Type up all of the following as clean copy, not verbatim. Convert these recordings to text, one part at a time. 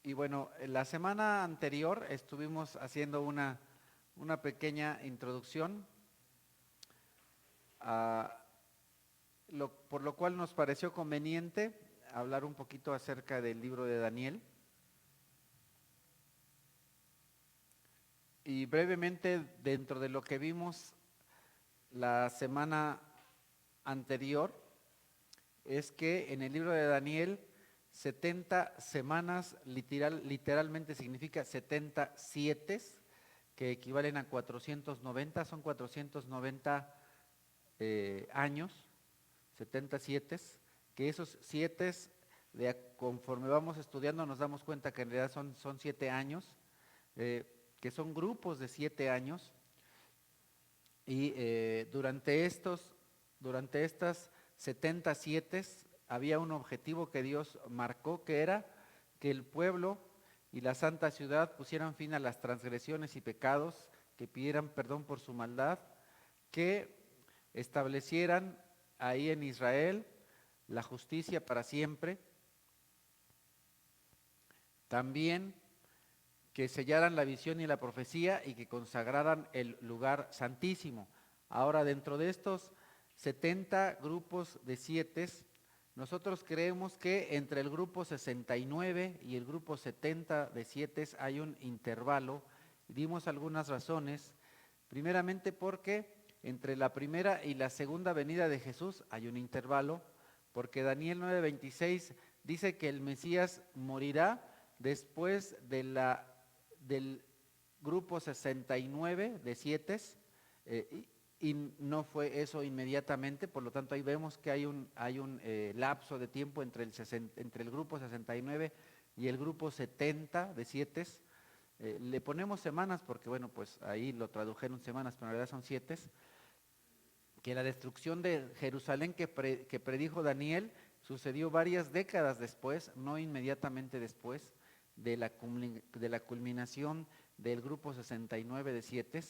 Y bueno, la semana anterior estuvimos haciendo una pequeña introducción, a por lo cual nos pareció conveniente hablar un poquito acerca del libro de Daniel. Y brevemente, dentro de lo que vimos la semana anterior, es que en el libro de Daniel 70 semanas literalmente significa 70 sietes, que equivalen a 490, son 490 años, 70 sietes, que esos sietes, conforme vamos estudiando nos damos cuenta que en realidad son 7 años, que son grupos de 7 años, y durante estas 77 había un objetivo que Dios marcó, que era que el pueblo y la santa ciudad pusieran fin a las transgresiones y pecados, que pidieran perdón por su maldad, que establecieran ahí en Israel la justicia para siempre, también que sellaran la visión y la profecía y que consagraran el lugar santísimo. Ahora, dentro de estos 70 grupos de 7, nosotros creemos que entre el grupo 69 y el grupo 70 de 7 hay un intervalo. Dimos algunas razones. Primeramente porque entre la primera y la segunda venida de Jesús hay un intervalo, porque Daniel 9:26 dice que el Mesías morirá después del grupo 69 de 7, y no fue eso inmediatamente. Por lo tanto ahí vemos que hay un lapso de tiempo entre el grupo 69 y el grupo 70 de 7. Le ponemos semanas porque, bueno, pues ahí lo tradujeron semanas, pero en realidad son 7. Que la destrucción de Jerusalén que predijo Daniel sucedió varias décadas después, no inmediatamente después de la culminación del grupo 69 de 7,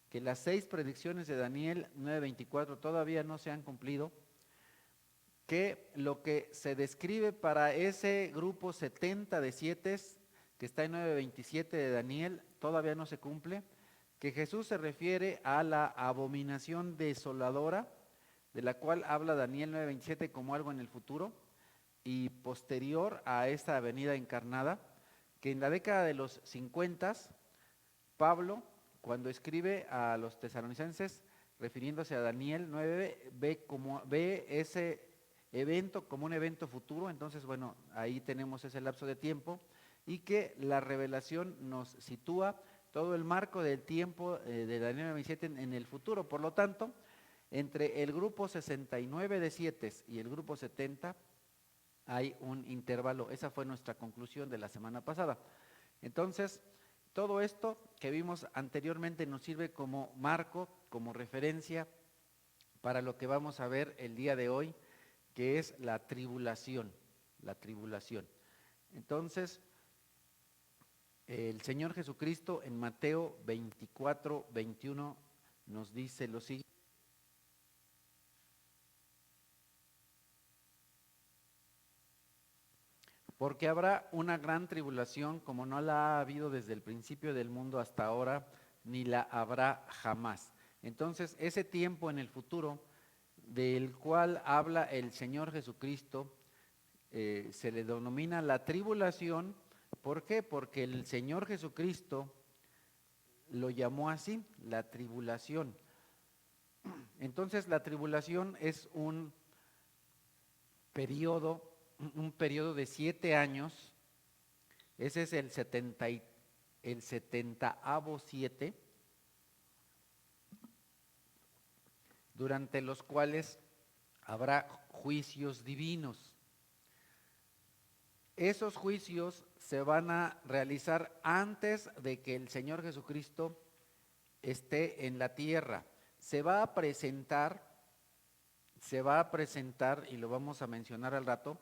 que las 6 predicciones de Daniel 9:24 todavía no se han cumplido, que lo que se describe para ese grupo 70 de 7, que está en 9:27 de Daniel, todavía no se cumple, que Jesús se refiere a la abominación desoladora, de la cual habla Daniel 9:27 como algo en el futuro y posterior a esta venida encarnada, que en la década de los 50, Pablo, cuando escribe a los tesalonicenses, refiriéndose a Daniel 9, ve ese evento como un evento futuro. Entonces, bueno, ahí tenemos ese lapso de tiempo, y que la revelación nos sitúa todo el marco del tiempo de Daniel 27 en el futuro. Por lo tanto, entre el grupo 69 de 7 y el grupo 70 hay un intervalo. Esa fue nuestra conclusión de la semana pasada. Entonces, todo esto que vimos anteriormente nos sirve como marco, como referencia para lo que vamos a ver el día de hoy, que es la tribulación, la tribulación. Entonces, el Señor Jesucristo en Mateo 24:21 nos dice lo siguiente: porque habrá una gran tribulación como no la ha habido desde el principio del mundo hasta ahora, ni la habrá jamás. Entonces, ese tiempo en el futuro del cual habla el Señor Jesucristo, se le denomina la tribulación. ¿Por qué? Porque el Señor Jesucristo lo llamó así, la tribulación. Entonces, la tribulación es periodo, un periodo de 7 años. Ese es el 70avo 7, durante los cuales habrá juicios divinos. Esos juicios se van a realizar antes de que el Señor Jesucristo esté en la tierra. Se va a presentar, y lo vamos a mencionar al rato,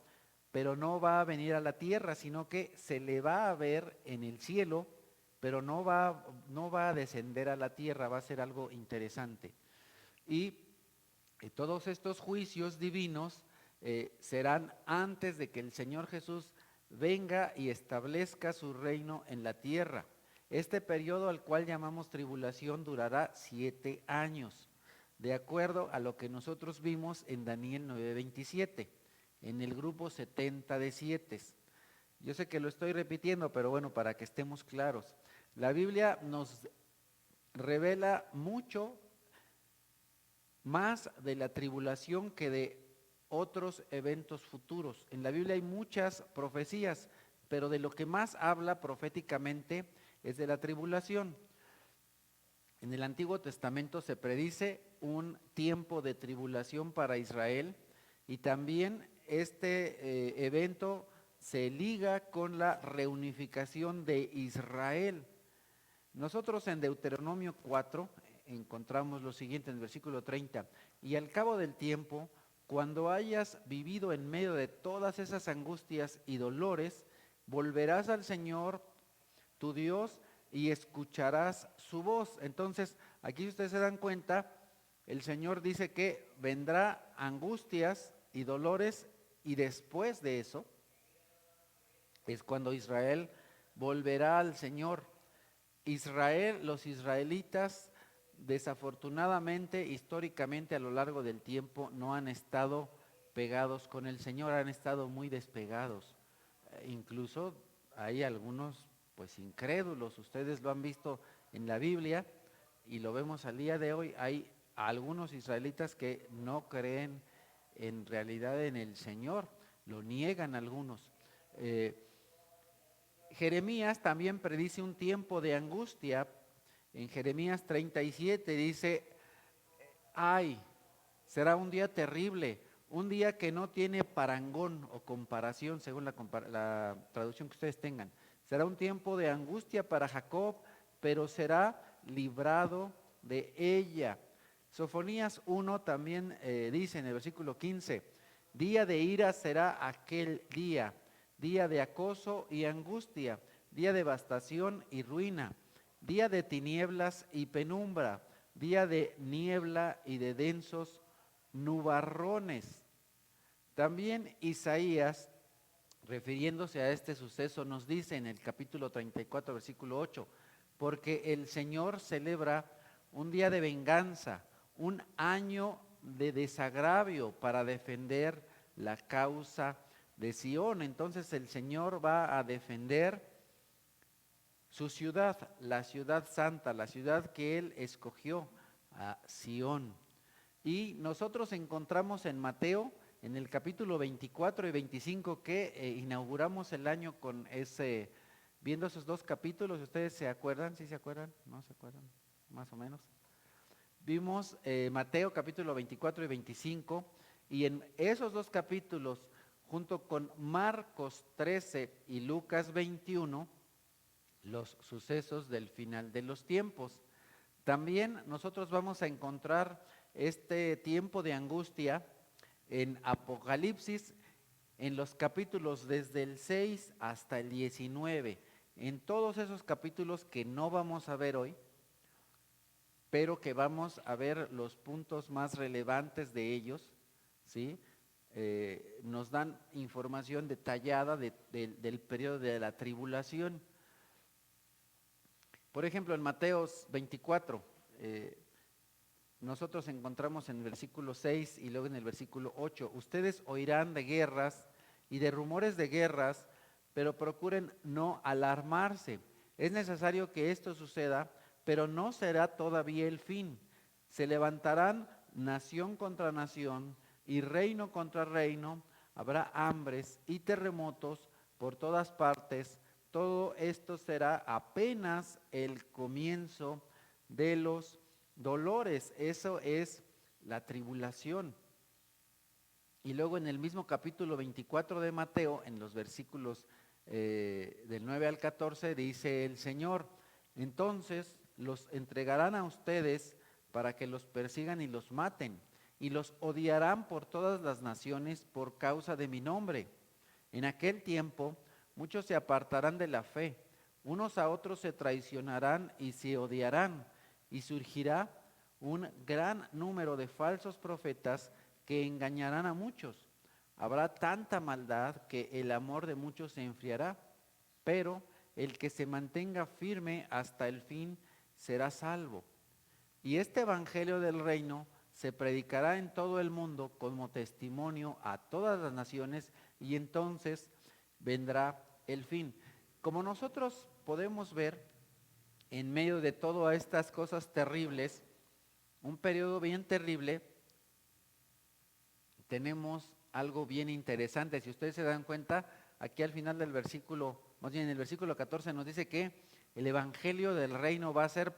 pero no va a venir a la tierra, sino que se le va a ver en el cielo, pero no va a descender a la tierra. Va a ser algo interesante. Y todos estos juicios divinos serán antes de que el Señor Jesús venga y establezca su reino en la tierra. Este periodo al cual llamamos tribulación durará 7 años, de acuerdo a lo que nosotros vimos en Daniel 9:27, en el grupo 70 de 7. Yo sé que lo estoy repitiendo, pero bueno, para que estemos claros. La Biblia nos revela mucho más de la tribulación que de otros eventos futuros. En la Biblia hay muchas profecías, pero de lo que más habla proféticamente es de la tribulación. En el Antiguo Testamento se predice un tiempo de tribulación para Israel y también este evento se liga con la reunificación de Israel. Nosotros en Deuteronomio 4 encontramos lo siguiente en el versículo 30, y al cabo del tiempo, cuando hayas vivido en medio de todas esas angustias y dolores, volverás al Señor tu Dios y escucharás su voz. Entonces, aquí ustedes se dan cuenta, el Señor dice que vendrá angustias y dolores, y después de eso es cuando Israel volverá al Señor. Israel, los israelitas, desafortunadamente, históricamente a lo largo del tiempo, no han estado pegados con el Señor, han estado muy despegados. Incluso hay algunos pues incrédulos, ustedes lo han visto en la Biblia y lo vemos al día de hoy. Hay algunos israelitas que no creen en realidad en el Señor, lo niegan algunos. Jeremías también predice un tiempo de angustia. En Jeremías 37 dice, ay, será un día terrible, un día que no tiene parangón o comparación según la traducción que ustedes tengan. Será un tiempo de angustia para Jacob, pero será librado de ella. Sofonías 1 también dice en el versículo 15, día de ira será aquel día, día de acoso y angustia, día de devastación y ruina, día de tinieblas y penumbra, día de niebla y de densos nubarrones. También Isaías, refiriéndose a este suceso, nos dice en el capítulo 34, versículo 8, porque el Señor celebra un día de venganza, un año de desagravio para defender la causa de Sión. Entonces el Señor va a defender su ciudad, la ciudad santa, la ciudad que Él escogió, a Sión. Y nosotros encontramos en Mateo, en el capítulo 24 y 25, que inauguramos el año con viendo esos dos capítulos. ¿Ustedes se acuerdan? ¿Sí se acuerdan? ¿No se acuerdan? Más o menos. Vimos Mateo capítulo 24 y 25, y en esos dos capítulos, junto con Marcos 13 y Lucas 21, los sucesos del final de los tiempos. También nosotros vamos a encontrar este tiempo de angustia en Apocalipsis, en los capítulos desde el 6 hasta el 19. En todos esos capítulos que no vamos a ver hoy, pero que vamos a ver los puntos más relevantes de ellos, ¿sí? Nos dan información detallada del periodo de la tribulación. Por ejemplo, en Mateo 24, nosotros encontramos en el versículo 6 y luego en el versículo 8, ustedes oirán de guerras y de rumores de guerras, pero procuren no alarmarse. Es necesario que esto suceda, pero no será todavía el fin. Se levantarán nación contra nación y reino contra reino, habrá hambres y terremotos por todas partes. Todo esto será apenas el comienzo de los dolores. Eso es la tribulación. Y luego en el mismo capítulo 24 de Mateo, en los versículos del 9 al 14, dice el Señor, entonces los entregarán a ustedes para que los persigan y los maten, y los odiarán por todas las naciones por causa de mi nombre. En aquel tiempo muchos se apartarán de la fe, unos a otros se traicionarán y se odiarán, y surgirá un gran número de falsos profetas que engañarán a muchos. Habrá tanta maldad que el amor de muchos se enfriará, pero el que se mantenga firme hasta el fin será salvo. Y este evangelio del reino se predicará en todo el mundo como testimonio a todas las naciones y entonces vendrá el fin. Como nosotros podemos ver, en medio de todas estas cosas terribles, un periodo bien terrible, tenemos algo bien interesante. Si ustedes se dan cuenta, aquí al final del versículo, más bien en el versículo 14 nos dice que el evangelio del reino va a ser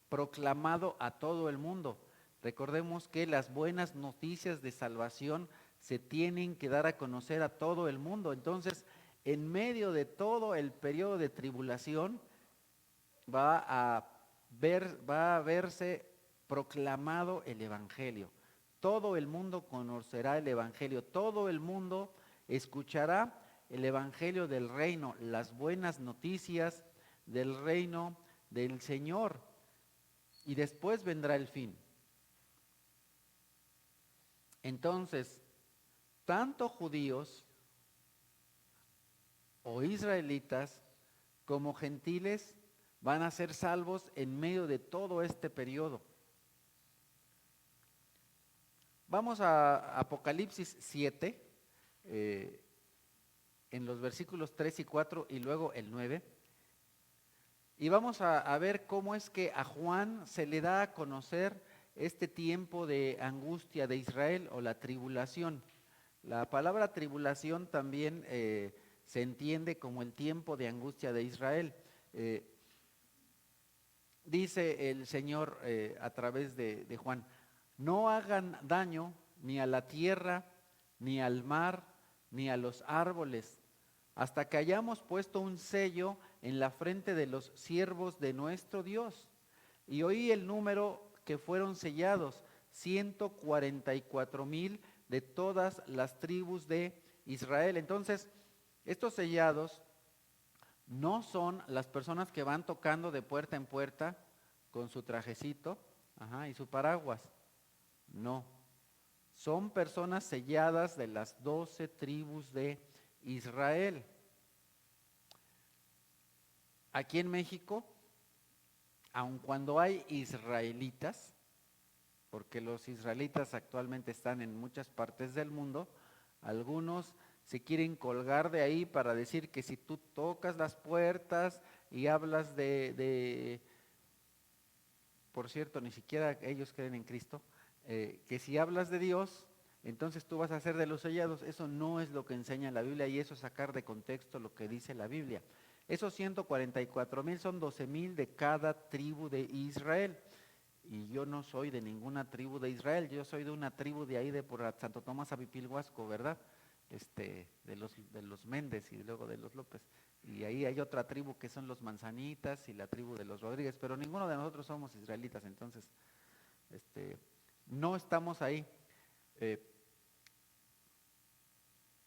proclamado a todo el mundo. Recordemos que las buenas noticias de salvación se tienen que dar a conocer a todo el mundo. Entonces, en medio de todo el periodo de tribulación, va a verse proclamado el evangelio. Todo el mundo conocerá el evangelio, todo el mundo escuchará el evangelio del reino, las buenas noticias del reino del Señor. Y después vendrá el fin. Entonces, tanto judíos o israelitas como gentiles van a ser salvos en medio de todo este periodo. Vamos a Apocalipsis 7, en los versículos 3 y 4 y luego el 9. Y vamos a ver cómo es que a Juan se le da a conocer este tiempo de angustia de Israel o la tribulación. La palabra tribulación también se entiende como el tiempo de angustia de Israel. Dice el Señor a través de Juan, no hagan daño ni a la tierra, ni al mar, ni a los árboles, hasta que hayamos puesto un sello en la frente de los siervos de nuestro Dios. Y oí el número que fueron sellados, 144,000 de todas las tribus de Israel. Entonces, estos sellados no son las personas que van tocando de puerta en puerta con su trajecito y su paraguas. No, son personas selladas de las 12 tribus de Israel. Aquí en México, aun cuando hay israelitas, porque los israelitas actualmente están en muchas partes del mundo, algunos se quieren colgar de ahí para decir que si tú tocas las puertas y hablas por cierto, ni siquiera ellos creen en Cristo, que si hablas de Dios, entonces tú vas a ser de los sellados. Eso no es lo que enseña la Biblia y eso es sacar de contexto lo que dice la Biblia. Esos 144,000 son 12,000 de cada tribu de Israel. Y yo no soy de ninguna tribu de Israel, yo soy de una tribu de ahí de por Santo Tomás Apipilhuasco, ¿verdad? De los Méndez y luego de los López. Y ahí hay otra tribu que son los Manzanitas y la tribu de los Rodríguez, pero ninguno de nosotros somos israelitas, entonces no estamos ahí.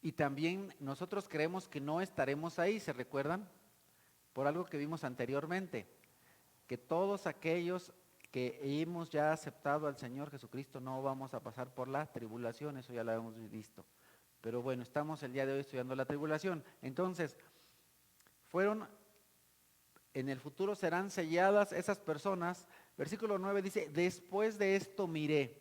Y también nosotros creemos que no estaremos ahí, ¿se recuerdan? Por algo que vimos anteriormente, que todos aquellos que hemos ya aceptado al Señor Jesucristo no vamos a pasar por la tribulación, eso ya lo hemos visto. Pero bueno, estamos el día de hoy estudiando la tribulación. Entonces, en el futuro serán selladas esas personas. Versículo 9 dice, después de esto miré,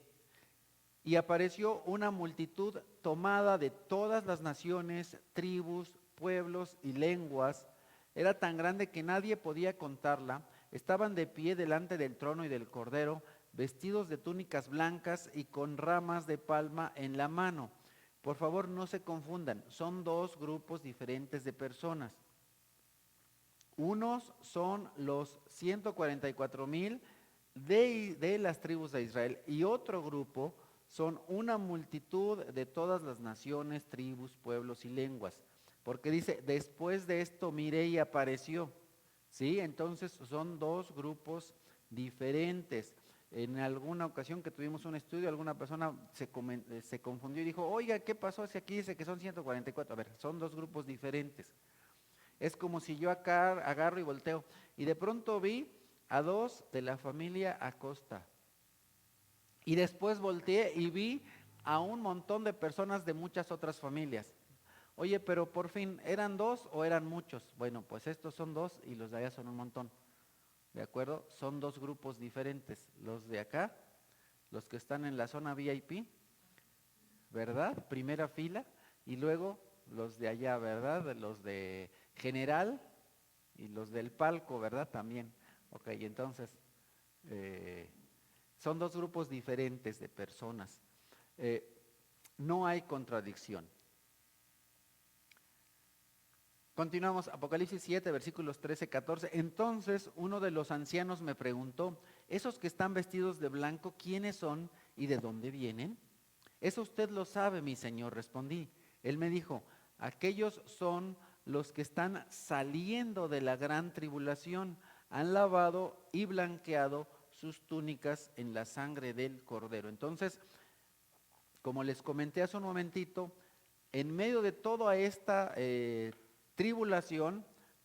y apareció una multitud tomada de todas las naciones, tribus, pueblos y lenguas. Era tan grande que nadie podía contarla. Estaban de pie delante del trono y del Cordero, vestidos de túnicas blancas y con ramas de palma en la mano. Por favor, no se confundan, son dos grupos diferentes de personas. Unos son los 144,000 de las tribus de Israel y otro grupo son una multitud de todas las naciones, tribus, pueblos y lenguas. Porque dice, después de esto miré y apareció. ¿Sí? Entonces son dos grupos diferentes. En alguna ocasión que tuvimos un estudio, alguna persona se confundió y dijo, oiga, ¿qué pasó si aquí dice que son 144? A ver, son dos grupos diferentes. Es como si yo acá agarro y volteo y de pronto vi a dos de la familia Acosta. Y después volteé y vi a un montón de personas de muchas otras familias. Oye, pero por fin, ¿eran dos o eran muchos? Bueno, pues estos son dos y los de allá son un montón. ¿De acuerdo? Son dos grupos diferentes. Los de acá, los que están en la zona VIP, ¿verdad? Primera fila. Y luego los de allá, ¿verdad? Los de general y los del palco, ¿verdad? También. Ok, entonces, son dos grupos diferentes de personas. No hay contradicción. Continuamos, Apocalipsis 7, versículos 13, 14. Entonces uno de los ancianos me preguntó, ¿esos que están vestidos de blanco, quiénes son y de dónde vienen? Eso usted lo sabe, mi señor, respondí. Él me dijo, aquellos son los que están saliendo de la gran tribulación, han lavado y blanqueado sus túnicas en la sangre del Cordero. Entonces, como les comenté hace un momentito, en medio de toda esta tribulación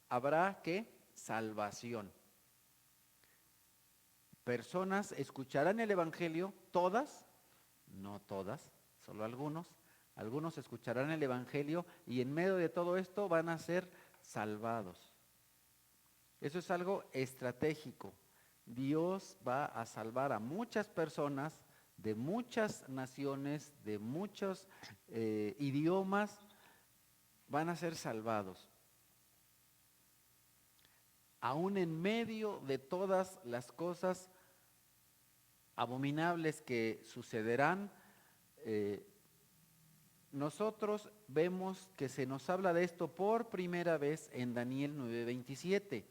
habrá que salvación. Personas escucharán el Evangelio, todas, no todas, solo algunos. Algunos escucharán el Evangelio y en medio de todo esto van a ser salvados. Eso es algo estratégico. Dios va a salvar a muchas personas de muchas naciones, de muchos idiomas, van a ser salvados. Aún en medio de todas las cosas abominables que sucederán, nosotros vemos que se nos habla de esto por primera vez en Daniel 9:27,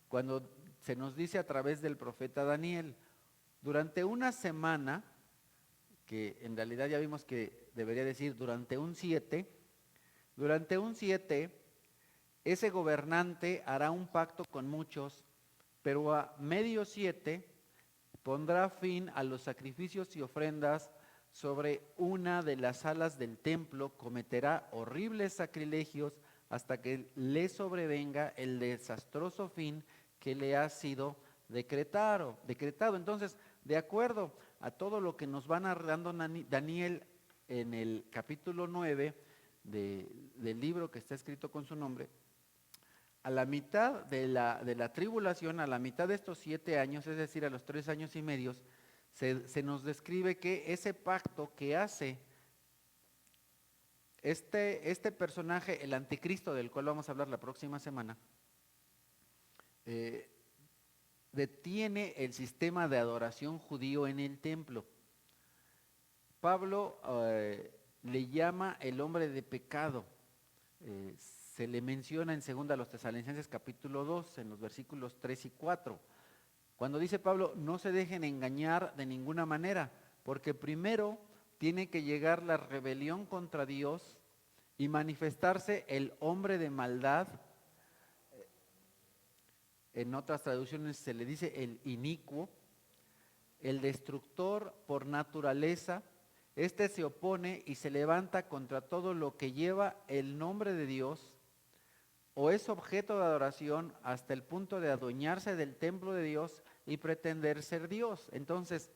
cuando se nos dice a través del profeta Daniel, durante una semana, que en realidad ya vimos que debería decir durante un 7, ese gobernante hará un pacto con muchos, pero a medio 7 pondrá fin a los sacrificios y ofrendas sobre una de las salas del templo, cometerá horribles sacrilegios hasta que le sobrevenga el desastroso fin que le ha sido decretado. Entonces, de acuerdo a todo lo que nos va narrando Daniel en el capítulo 9 del libro que está escrito con su nombre, a la mitad de la tribulación, a la mitad de estos 7 años, es decir, a los 3 años y medio, se nos describe que ese pacto que hace este personaje, el anticristo, del cual vamos a hablar la próxima semana, detiene el sistema de adoración judío en el templo. Pablo le llama el hombre de pecado. Se le menciona en 2 Tesalonicenses capítulo 2, en los versículos 3 y 4. Cuando dice Pablo, no se dejen engañar de ninguna manera, porque primero tiene que llegar la rebelión contra Dios y manifestarse el hombre de maldad. En otras traducciones se le dice el inicuo, el destructor por naturaleza. Este se opone y se levanta contra todo lo que lleva el nombre de Dios o es objeto de adoración hasta el punto de adueñarse del templo de Dios y pretender ser Dios. Entonces,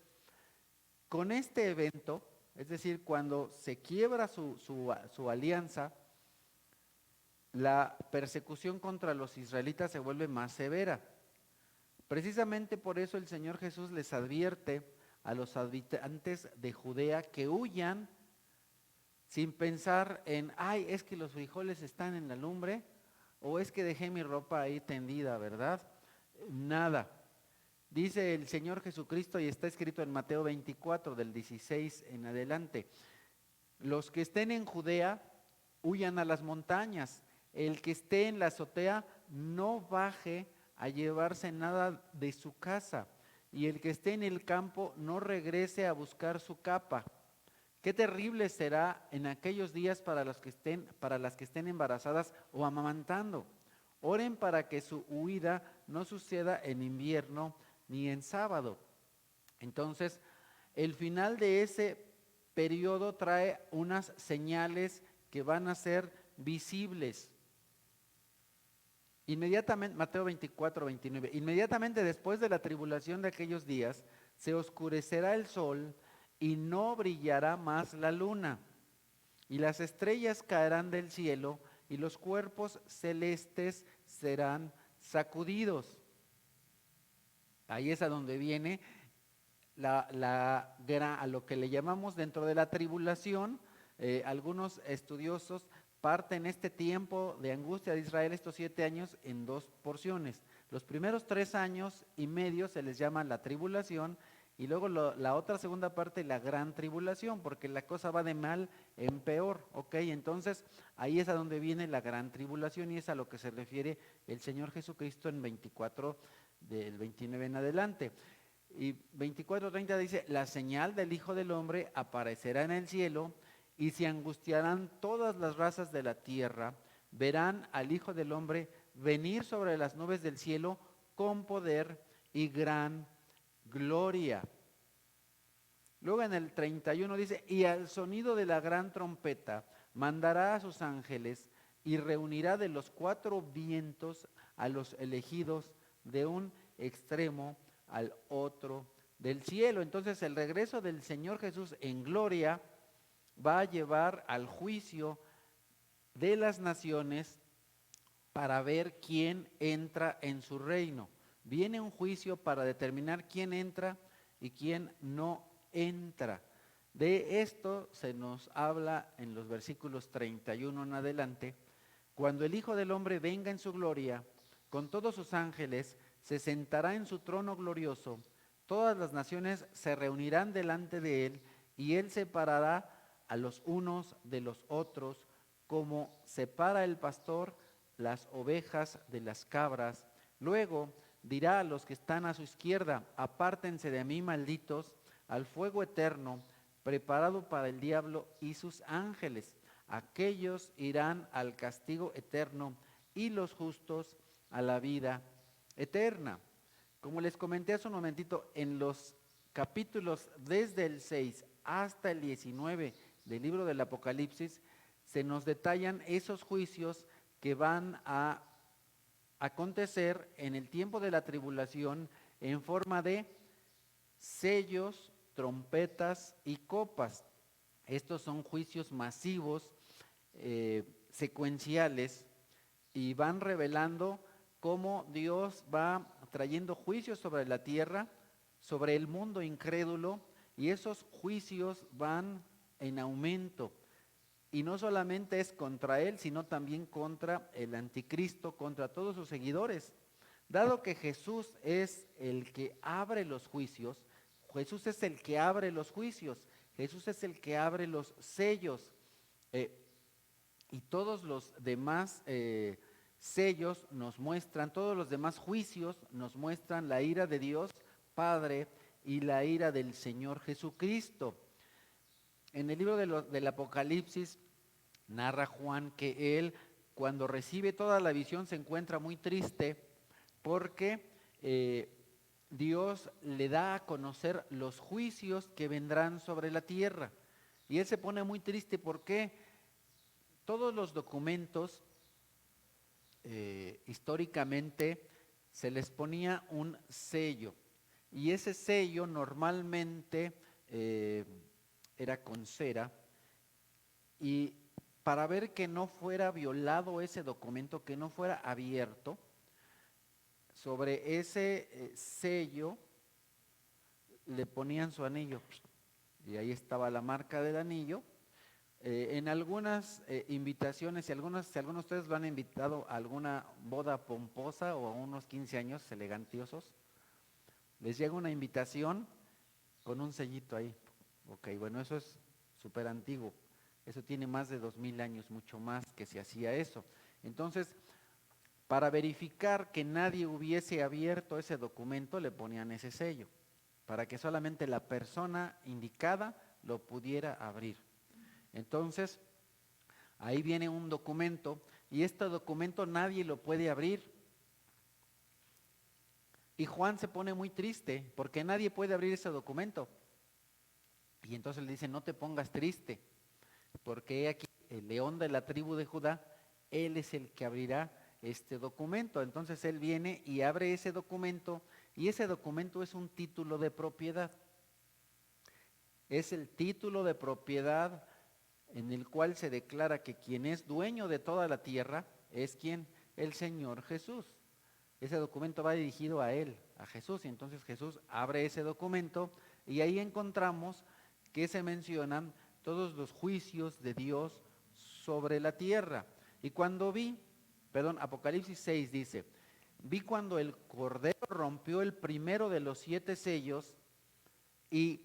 con este evento, es decir, cuando se quiebra su alianza, la persecución contra los israelitas se vuelve más severa. Precisamente por eso el Señor Jesús les advierte a los habitantes de Judea que huyan sin pensar en, ay, es que los frijoles están en la lumbre, o es que dejé mi ropa ahí tendida, ¿verdad? Nada. Dice el Señor Jesucristo, y está escrito en Mateo 24, del 16 en adelante, los que estén en Judea, huyan a las montañas. El que esté en la azotea, no baje a llevarse nada de su casa. Y el que esté en el campo, no regrese a buscar su capa. Qué terrible será en aquellos días para las que estén embarazadas o amamantando. Oren para que su huida no suceda en invierno ni en sábado. Entonces, el final de ese periodo trae unas señales que van a ser visibles. Inmediatamente, Mateo 24, 29, inmediatamente después de la tribulación de aquellos días, se oscurecerá el sol y no brillará más la luna, y las estrellas caerán del cielo, y los cuerpos celestes serán sacudidos. Ahí es a donde viene a lo que le llamamos dentro de la tribulación. Algunos estudiosos parten este tiempo de angustia de Israel, estos 7 años, en dos porciones. Los primeros 3 años y medio se les llama la tribulación, y luego la otra segunda parte, la gran tribulación, porque la cosa va de mal en peor, ¿ok? Entonces ahí es a donde viene la gran tribulación, y es a lo que se refiere el Señor Jesucristo en 24 del 29 en adelante. Y 24:30 dice: la señal del Hijo del Hombre aparecerá en el cielo, y se angustiarán todas las razas de la tierra, verán al Hijo del Hombre venir sobre las nubes del cielo con poder y gran gloria. Luego en el 31 dice: y al sonido de la gran trompeta mandará a sus ángeles y reunirá de los 4 vientos a los elegidos de un extremo al otro del cielo. Entonces el regreso del Señor Jesús en gloria va a llevar al juicio de las naciones para ver quién entra en su reino. Viene un juicio para determinar quién entra y quién no entra. De esto se nos habla en los versículos 31 en adelante. Cuando el Hijo del Hombre venga en su gloria, con todos sus ángeles, se sentará en su trono glorioso. Todas las naciones se reunirán delante de él, y él separará a los unos de los otros, como separa el pastor las ovejas de las cabras. Luego dirá a los que están a su izquierda: apártense de mí, malditos, al fuego eterno, preparado para el diablo y sus ángeles. Aquellos irán al castigo eterno, y los justos a la vida eterna. Como les comenté hace un momentito, en los capítulos desde el 6 hasta el 19 del libro del Apocalipsis, se nos detallan esos juicios que van a acontecer en el tiempo de la tribulación en forma de sellos, trompetas y copas. Estos son juicios masivos, secuenciales, y van revelando cómo Dios va trayendo juicios sobre la tierra, sobre el mundo incrédulo, y esos juicios van en aumento. Y no solamente es contra él, sino también contra el anticristo, contra todos sus seguidores. Dado que Jesús es el que abre los juicios, Jesús es el que abre los juicios, Jesús es el que abre los sellos, y todos los demás sellos nos muestran, todos los demás juicios nos muestran la ira de Dios Padre y la ira del Señor Jesucristo. En el libro del Apocalipsis narra Juan que él, cuando recibe toda la visión, se encuentra muy triste porque Dios le da a conocer los juicios que vendrán sobre la tierra. Y él se pone muy triste porque todos los documentos históricamente se les ponía un sello, y ese sello normalmente era con cera, y para ver que no fuera violado ese documento, que no fuera abierto, sobre ese sello le ponían su anillo, y ahí estaba la marca del anillo. En algunas invitaciones, si algunos de ustedes lo han invitado a alguna boda pomposa o a unos 15 años elegantiosos, les llega una invitación con un sellito ahí. Ok, bueno, eso es súper antiguo. Eso tiene más de 2000 años, mucho más que se hacía eso. Entonces, para verificar que nadie hubiese abierto ese documento, le ponían ese sello, para que solamente la persona indicada lo pudiera abrir. Entonces, ahí viene un documento, y este documento nadie lo puede abrir. Y Juan se pone muy triste porque nadie puede abrir ese documento. Y entonces le dice: no te pongas triste, porque he aquí el león de la tribu de Judá, él es el que abrirá este documento. Entonces él viene y abre ese documento, y ese documento es un título de propiedad. Es el título de propiedad en el cual se declara que quien es dueño de toda la tierra es quien, el Señor Jesús. Ese documento va dirigido a Él, a Jesús, y entonces Jesús abre ese documento y ahí encontramos que se mencionan todos los juicios de Dios sobre la tierra. Y cuando Apocalipsis 6 dice, vi cuando el Cordero rompió el primero de los 7 sellos y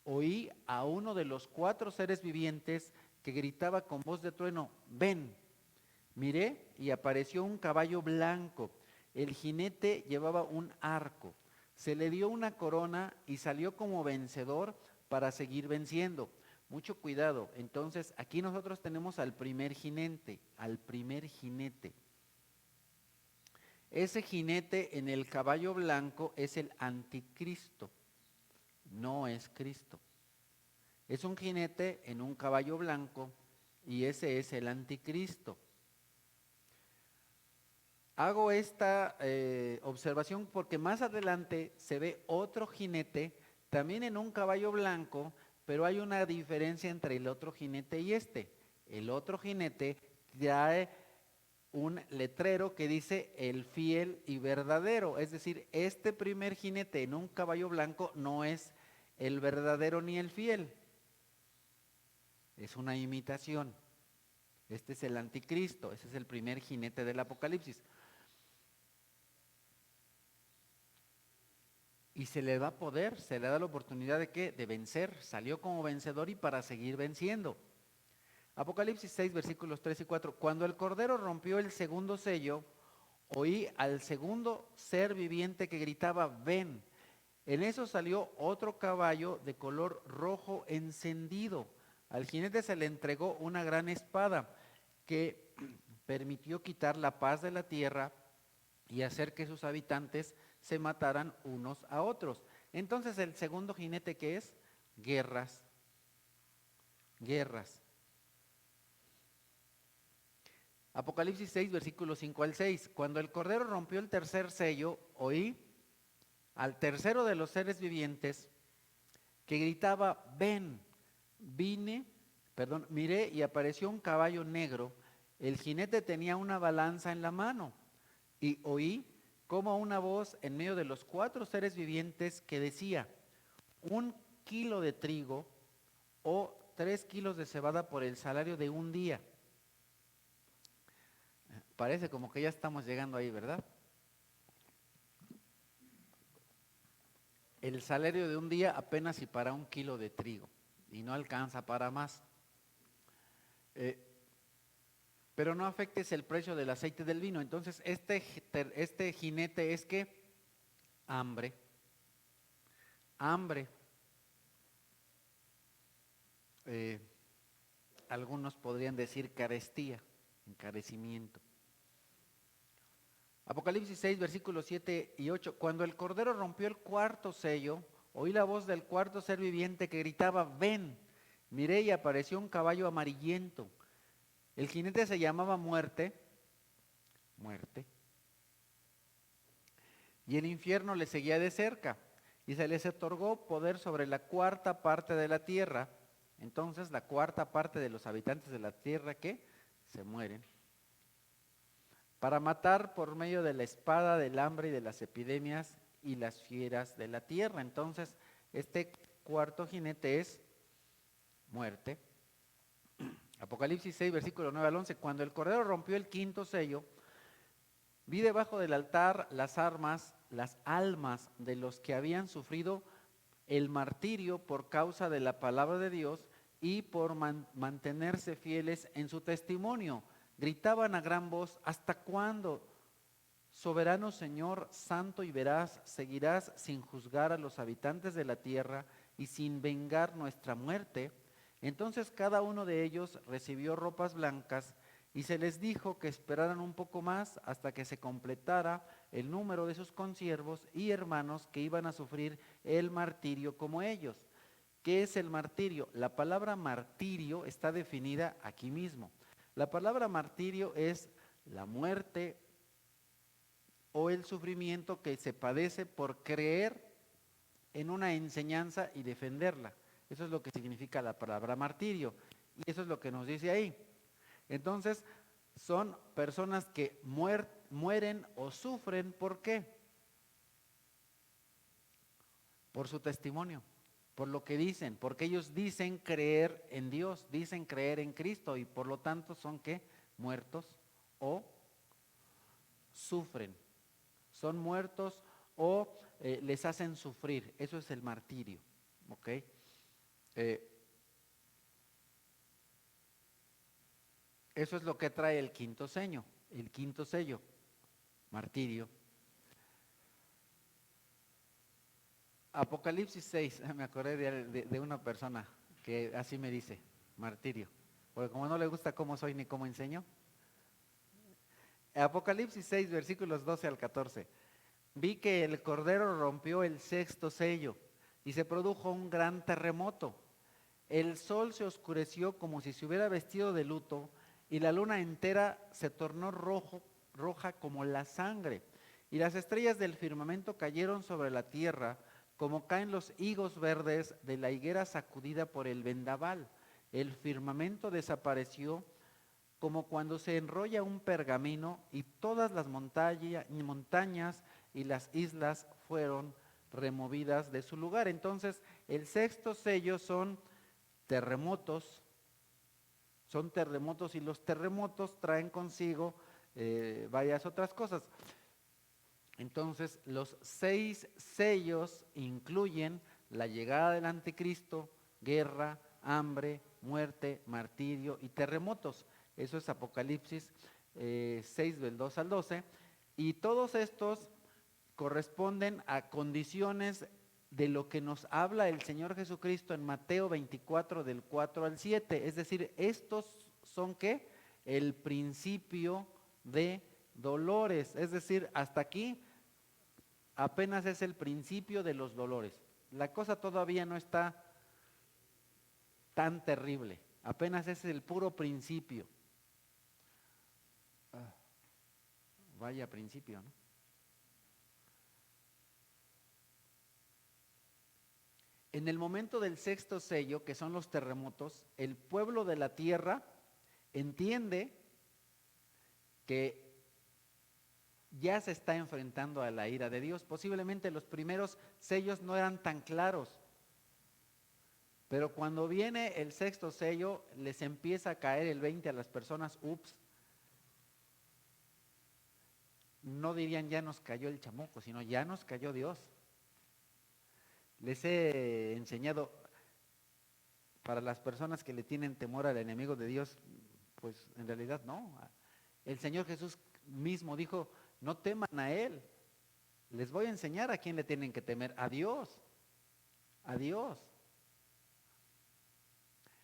oí a uno de los 4 seres vivientes que gritaba con voz de trueno, ven. Miré y apareció un caballo blanco. El jinete llevaba un arco. Se le dio una corona y salió como vencedor para seguir venciendo. Mucho cuidado. Entonces, aquí nosotros tenemos al primer jinete, Ese jinete en el caballo blanco es el anticristo, no es Cristo. Es un jinete en un caballo blanco y ese es el anticristo. Hago esta observación porque más adelante se ve otro jinete, también en un caballo blanco, pero hay una diferencia entre el otro jinete y este. El otro jinete trae un letrero que dice el fiel y verdadero, es decir, este primer jinete en un caballo blanco no es el verdadero ni el fiel, es una imitación. Este es el anticristo, ese es el primer jinete del Apocalipsis. Y se le da poder, se le da la oportunidad de ¿qué? De vencer. Salió como vencedor y para seguir venciendo. Apocalipsis 6, versículos 3 y 4. Cuando el Cordero rompió el segundo sello, oí al segundo ser viviente que gritaba, ven. En eso salió otro caballo de color rojo encendido. Al jinete se le entregó una gran espada que permitió quitar la paz de la tierra y hacer que sus habitantes se mataran unos a otros. Entonces el segundo jinete, ¿qué es? Guerras. Apocalipsis 6, versículos 5 al 6. Cuando el Cordero rompió el tercer sello, oí al tercero de los seres vivientes que gritaba, ven. Miré y apareció un caballo negro. El jinete tenía una balanza en la mano y oí como una voz en medio de los 4 seres vivientes que decía, 1 kilo de trigo o 3 kilos de cebada por el salario de un día. Parece como que ya estamos llegando ahí, ¿verdad? El salario de un día apenas y para 1 kilo de trigo y no alcanza para más. Pero no afectes el precio del aceite del vino. Entonces este jinete es que hambre. Algunos podrían decir carestía, encarecimiento. Apocalipsis 6, versículos 7 y 8. Cuando el Cordero rompió el cuarto sello, oí la voz del cuarto ser viviente que gritaba, ven. Miré y apareció un caballo amarillento. El jinete se llamaba Muerte, y el infierno le seguía de cerca, y se les otorgó poder sobre la cuarta parte de la tierra. Entonces la cuarta parte de los habitantes de la tierra que se mueren, para matar por medio de la espada, del hambre y de las epidemias y las fieras de la tierra. Entonces este cuarto jinete es muerte. Apocalipsis 6, versículo 9 al 11. Cuando el Cordero rompió el quinto sello, vi debajo del altar las almas de los que habían sufrido el martirio por causa de la palabra de Dios y por mantenerse fieles en su testimonio. Gritaban a gran voz, ¿hasta cuándo, soberano Señor, santo y veraz, seguirás sin juzgar a los habitantes de la tierra y sin vengar nuestra muerte? Entonces cada uno de ellos recibió ropas blancas y se les dijo que esperaran un poco más hasta que se completara el número de sus consiervos y hermanos que iban a sufrir el martirio como ellos. ¿Qué es el martirio? La palabra martirio está definida aquí mismo. La palabra martirio es la muerte o el sufrimiento que se padece por creer en una enseñanza y defenderla. Eso es lo que significa la palabra martirio. Y eso es lo que nos dice ahí. Entonces, son personas que mueren o sufren. ¿Por qué? Por su testimonio, por lo que dicen, porque ellos dicen creer en Dios, dicen creer en Cristo y por lo tanto son ¿qué? Muertos o sufren. Son muertos o les hacen sufrir. Eso es el martirio. ¿Ok? Eso es lo que trae el quinto sello, martirio. Apocalipsis 6, me acordé de una persona que así me dice, martirio. Porque como no le gusta cómo soy ni cómo enseño. Apocalipsis 6, versículos 12 al 14. Vi que el Cordero rompió el sexto sello y se produjo un gran terremoto. El sol se oscureció como si se hubiera vestido de luto y la luna entera se tornó roja como la sangre. Y las estrellas del firmamento cayeron sobre la tierra como caen los higos verdes de la higuera sacudida por el vendaval. El firmamento desapareció como cuando se enrolla un pergamino y todas las montañas y las islas fueron removidas de su lugar. Entonces, el sexto sello son terremotos y los terremotos traen consigo varias otras cosas. Entonces, los 6 sellos incluyen la llegada del anticristo, guerra, hambre, muerte, martirio y terremotos. Eso es Apocalipsis 6 del 2 al 12. Y todos estos corresponden a condiciones de lo que nos habla el Señor Jesucristo en Mateo 24 del 4 al 7. Es decir, estos son ¿qué? El principio de dolores. Es decir, hasta aquí apenas es el principio de los dolores. La cosa todavía no está tan terrible. Apenas es el puro principio. Vaya principio, ¿no? En el momento del sexto sello, que son los terremotos, el pueblo de la tierra entiende que ya se está enfrentando a la ira de Dios. Posiblemente los primeros sellos no eran tan claros, pero cuando viene el sexto sello, les empieza a caer el 20 a las personas, ups, no dirían ya nos cayó el chamuco, sino ya nos cayó Dios. Les he enseñado, para las personas que le tienen temor al enemigo de Dios, pues en realidad no. El Señor Jesús mismo dijo, no teman a Él. Les voy a enseñar a quién le tienen que temer, a Dios. A Dios.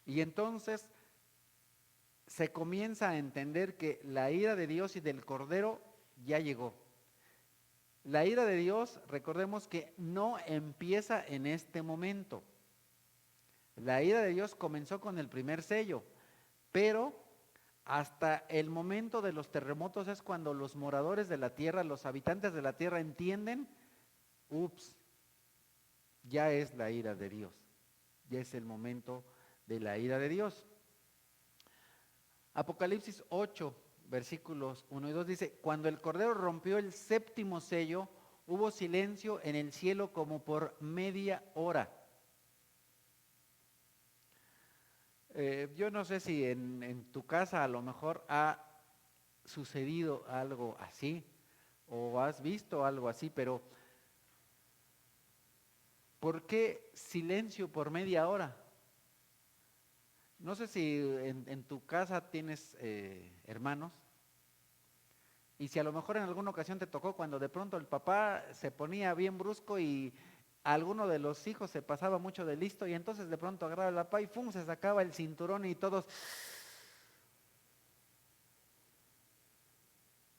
Y entonces se comienza a entender que la ira de Dios y del Cordero ya llegó. La ira de Dios, recordemos que no empieza en este momento. La ira de Dios comenzó con el primer sello, pero hasta el momento de los terremotos es cuando los moradores de la tierra, los habitantes de la tierra entienden, ups, ya es la ira de Dios, ya es el momento de la ira de Dios. Apocalipsis 8, versículos 1 y 2 dice, cuando el Cordero rompió el séptimo sello, hubo silencio en el cielo como por media hora. Yo no sé si en tu casa a lo mejor ha sucedido algo así o has visto algo así, pero ¿por qué silencio por media hora? No sé si en tu casa tienes hermanos y si a lo mejor en alguna ocasión te tocó cuando de pronto el papá se ponía bien brusco y alguno de los hijos se pasaba mucho de listo y entonces de pronto agarraba el papá y ¡fum! Se sacaba el cinturón y todos,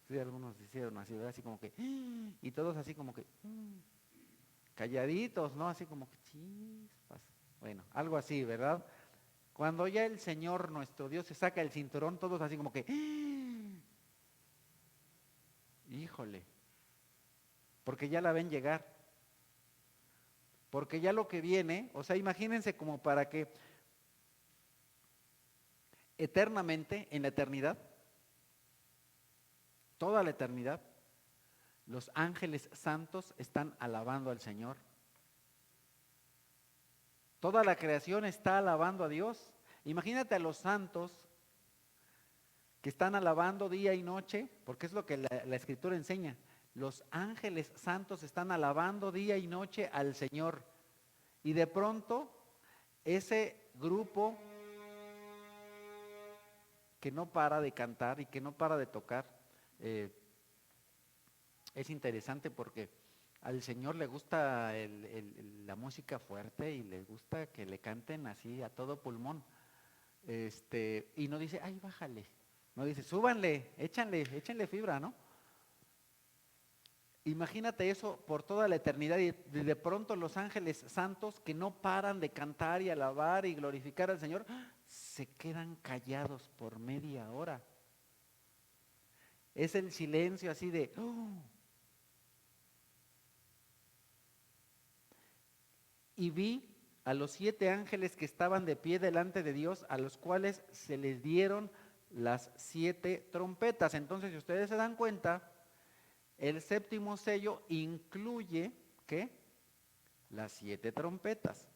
sí, algunos hicieron así, ¿verdad? Así como que, y todos así como que, calladitos, ¿no? Así como que, chispas. Bueno, algo así, ¿verdad? Cuando ya el Señor nuestro Dios se saca el cinturón, todos así como que, híjole, porque ya la ven llegar. porque ya lo que viene, o sea, imagínense como para que eternamente, en la eternidad, toda la eternidad, los ángeles santos están alabando al Señor. Toda la creación está alabando a Dios. Imagínate a los santos que están alabando día y noche, porque es lo que la Escritura enseña. Los ángeles santos están alabando día y noche al Señor. Y de pronto, ese grupo que no para de cantar y que no para de tocar, es interesante porque al Señor le gusta la música fuerte y le gusta que le canten así a todo pulmón. Y no dice, ay, bájale. No dice, súbanle, échenle fibra, ¿no? Imagínate eso por toda la eternidad y de pronto los ángeles santos que no paran de cantar y alabar y glorificar al Señor, se quedan callados por media hora. Es el silencio así de... Y vi a los 7 ángeles que estaban de pie delante de Dios, a los cuales se les dieron las 7 trompetas. Entonces, si ustedes se dan cuenta, el séptimo sello incluye, ¿qué? Las 7 trompetas.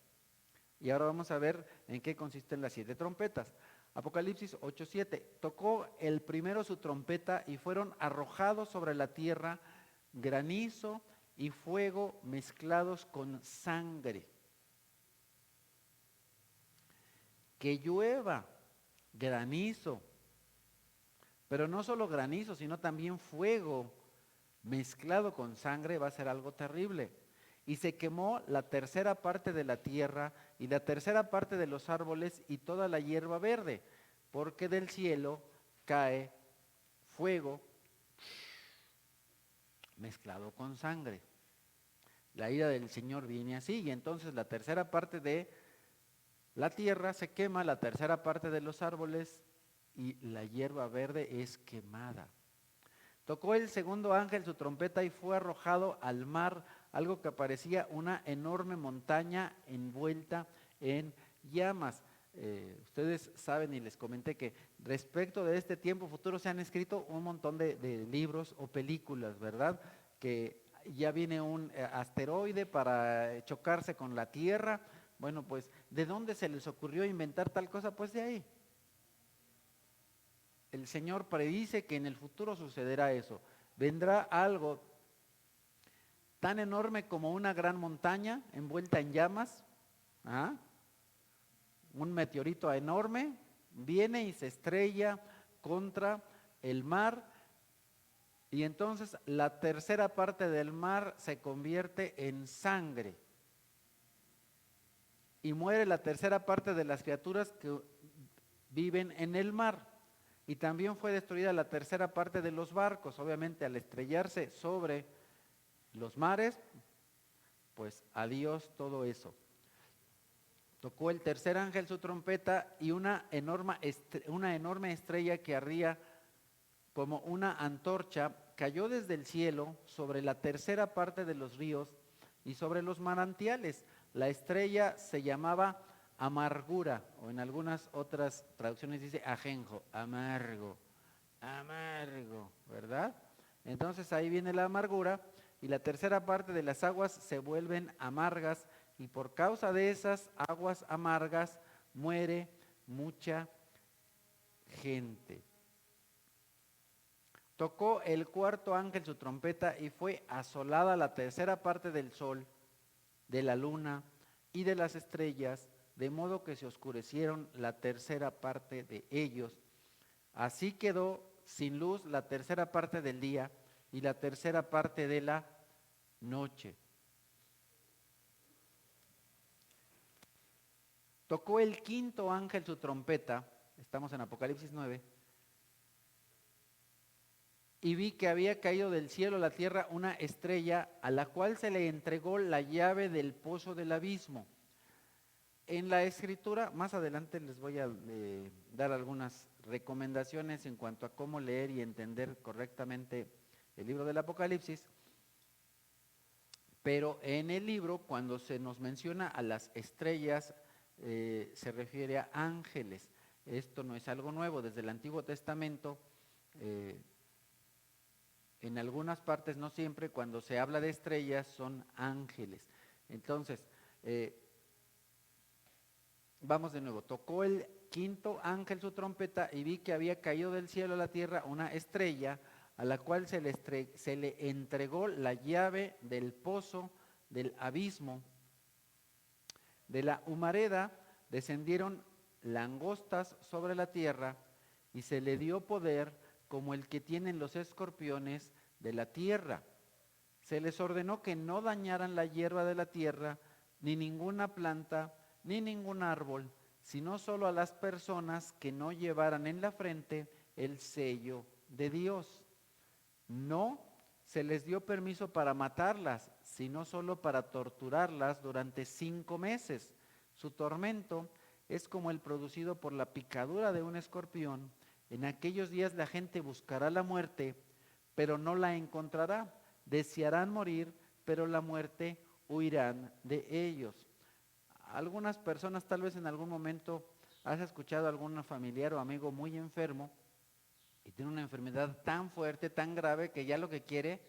Y ahora vamos a ver en qué consisten las 7 trompetas. Apocalipsis 8:7. Tocó el primero su trompeta y fueron arrojados sobre la tierra granizo y fuego mezclados con sangre. Que llueva granizo, pero no solo granizo, sino también fuego mezclado con sangre va a ser algo terrible. Y se quemó la tercera parte de la tierra y la tercera parte de los árboles y toda la hierba verde, porque del cielo cae fuego mezclado con sangre. La ira del Señor viene así, y entonces la tercera parte de la tierra se quema, la tercera parte de los árboles y la hierba verde es quemada. Tocó el segundo ángel su trompeta y fue arrojado al mar algo que parecía una enorme montaña envuelta en llamas. Ustedes saben y les comenté que respecto de este tiempo futuro se han escrito un montón de libros o películas, ¿verdad? Que ya viene un asteroide para chocarse con la Tierra. Bueno, pues, ¿de dónde se les ocurrió inventar tal cosa? Pues de ahí. El Señor predice que en el futuro sucederá eso. Vendrá algo tan enorme como una gran montaña envuelta en llamas. ¿Ah? Un meteorito enorme viene y se estrella contra el mar. Y entonces la tercera parte del mar se convierte en sangre. Y muere la tercera parte de las criaturas que viven en el mar. Y también fue destruida la tercera parte de los barcos, obviamente al estrellarse sobre los mares, pues adiós todo eso. Tocó el tercer ángel su trompeta y una enorme estrella que ardía como una antorcha cayó desde el cielo sobre la tercera parte de los ríos y sobre los manantiales. La estrella se llamaba amargura, o en algunas otras traducciones dice ajenjo, amargo, ¿verdad? Entonces ahí viene la amargura y la tercera parte de las aguas se vuelven amargas y por causa de esas aguas amargas muere mucha gente. Tocó el cuarto ángel su trompeta y fue asolada la tercera parte del sol, de la luna y de las estrellas, de modo que se oscurecieron la tercera parte de ellos. Así quedó sin luz la tercera parte del día y la tercera parte de la noche. Tocó el quinto ángel su trompeta, estamos en Apocalipsis 9, y vi que había caído del cielo a la tierra una estrella a la cual se le entregó la llave del pozo del abismo. En la escritura, más adelante les voy a dar algunas recomendaciones en cuanto a cómo leer y entender correctamente el libro del Apocalipsis, Pero en el libro, cuando se nos menciona a las estrellas, se refiere a ángeles. Esto no es algo nuevo. Desde el Antiguo Testamento, en algunas partes, no siempre, cuando se habla de estrellas, son ángeles. Entonces, vamos de nuevo. Tocó el quinto ángel su trompeta y vi que había caído del cielo a la tierra una estrella, a la cual se le entregó la llave del pozo del abismo. De la humareda descendieron langostas sobre la tierra y se le dio poder como el que tienen los escorpiones de la tierra. Se les ordenó que no dañaran la hierba de la tierra, ni ninguna planta, ni ningún árbol, sino solo a las personas que no llevaran en la frente el sello de Dios. No se les dio permiso para matarlas, sino solo para torturarlas durante 5 meses. Su tormento es como el producido por la picadura de un escorpión. En aquellos días la gente buscará la muerte, pero no la encontrará. Desearán morir, pero la muerte huirán de ellos. Algunas personas, tal vez en algún momento has escuchado a algún familiar o amigo muy enfermo y tiene una enfermedad tan fuerte, tan grave, que ya lo que quiere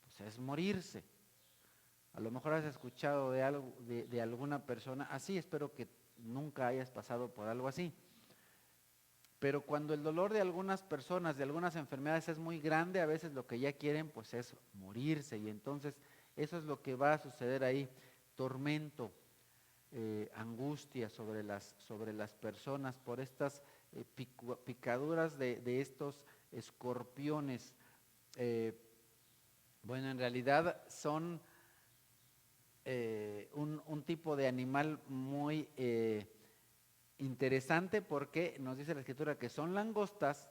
pues, es morirse. A lo mejor has escuchado de alguna persona así, espero que nunca hayas pasado por algo así. Pero cuando el dolor de algunas personas, de algunas enfermedades es muy grande, a veces lo que ya quieren pues es morirse, y entonces eso es lo que va a suceder ahí, tormento, angustia sobre las personas por estas picaduras de estos escorpiones. Bueno, en realidad son un tipo de animal muy interesante, porque nos dice la Escritura que son langostas,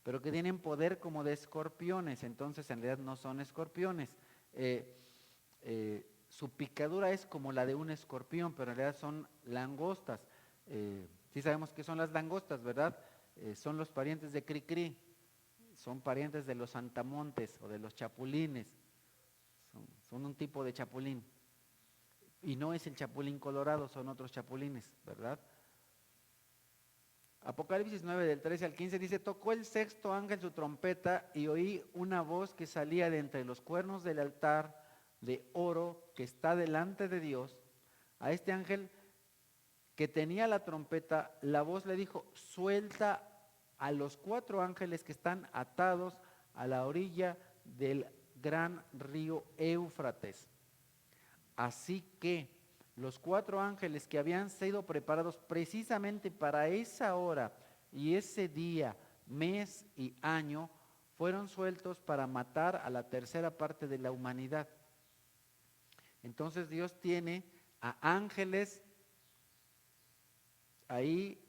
pero que tienen poder como de escorpiones. Entonces en realidad no son escorpiones. Su picadura es como la de un escorpión, pero en realidad son langostas. Sí sabemos que son las langostas, ¿verdad? Son los parientes de Cricri, son parientes de los santamontes o de los chapulines. Son un tipo de chapulín. Y no es el chapulín colorado, son otros chapulines, ¿verdad? Apocalipsis 9 del 13 al 15 dice: tocó el sexto ángel su trompeta y oí una voz que salía de entre los cuernos del altar de oro que está delante de Dios. A este ángel que tenía la trompeta, la voz le dijo: suelta a los 4 ángeles que están atados a la orilla del gran río Éufrates. Así que los 4 ángeles que habían sido preparados precisamente para esa hora y ese día, mes y año, fueron sueltos para matar a la tercera parte de la humanidad. Entonces Dios tiene a ángeles ahí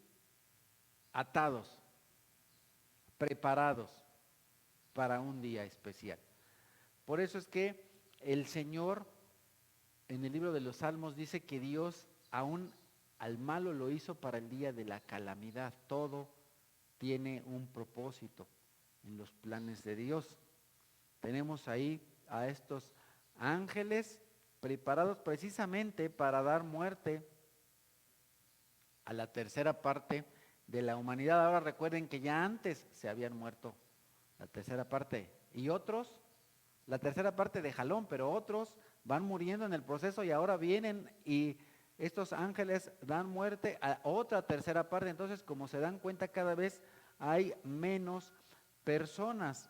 atados, preparados para un día especial. Por eso es que el Señor en el libro de los Salmos dice que Dios aún al malo lo hizo para el día de la calamidad. Todo tiene un propósito en los planes de Dios. Tenemos ahí a estos ángeles preparados precisamente para dar muerte a la tercera parte de la humanidad. Ahora recuerden que ya antes se habían muerto la tercera parte, y otros, la tercera parte de jalón, pero otros van muriendo en el proceso, y ahora vienen y estos ángeles dan muerte a otra tercera parte. Entonces, como se dan cuenta, cada vez hay menos personas.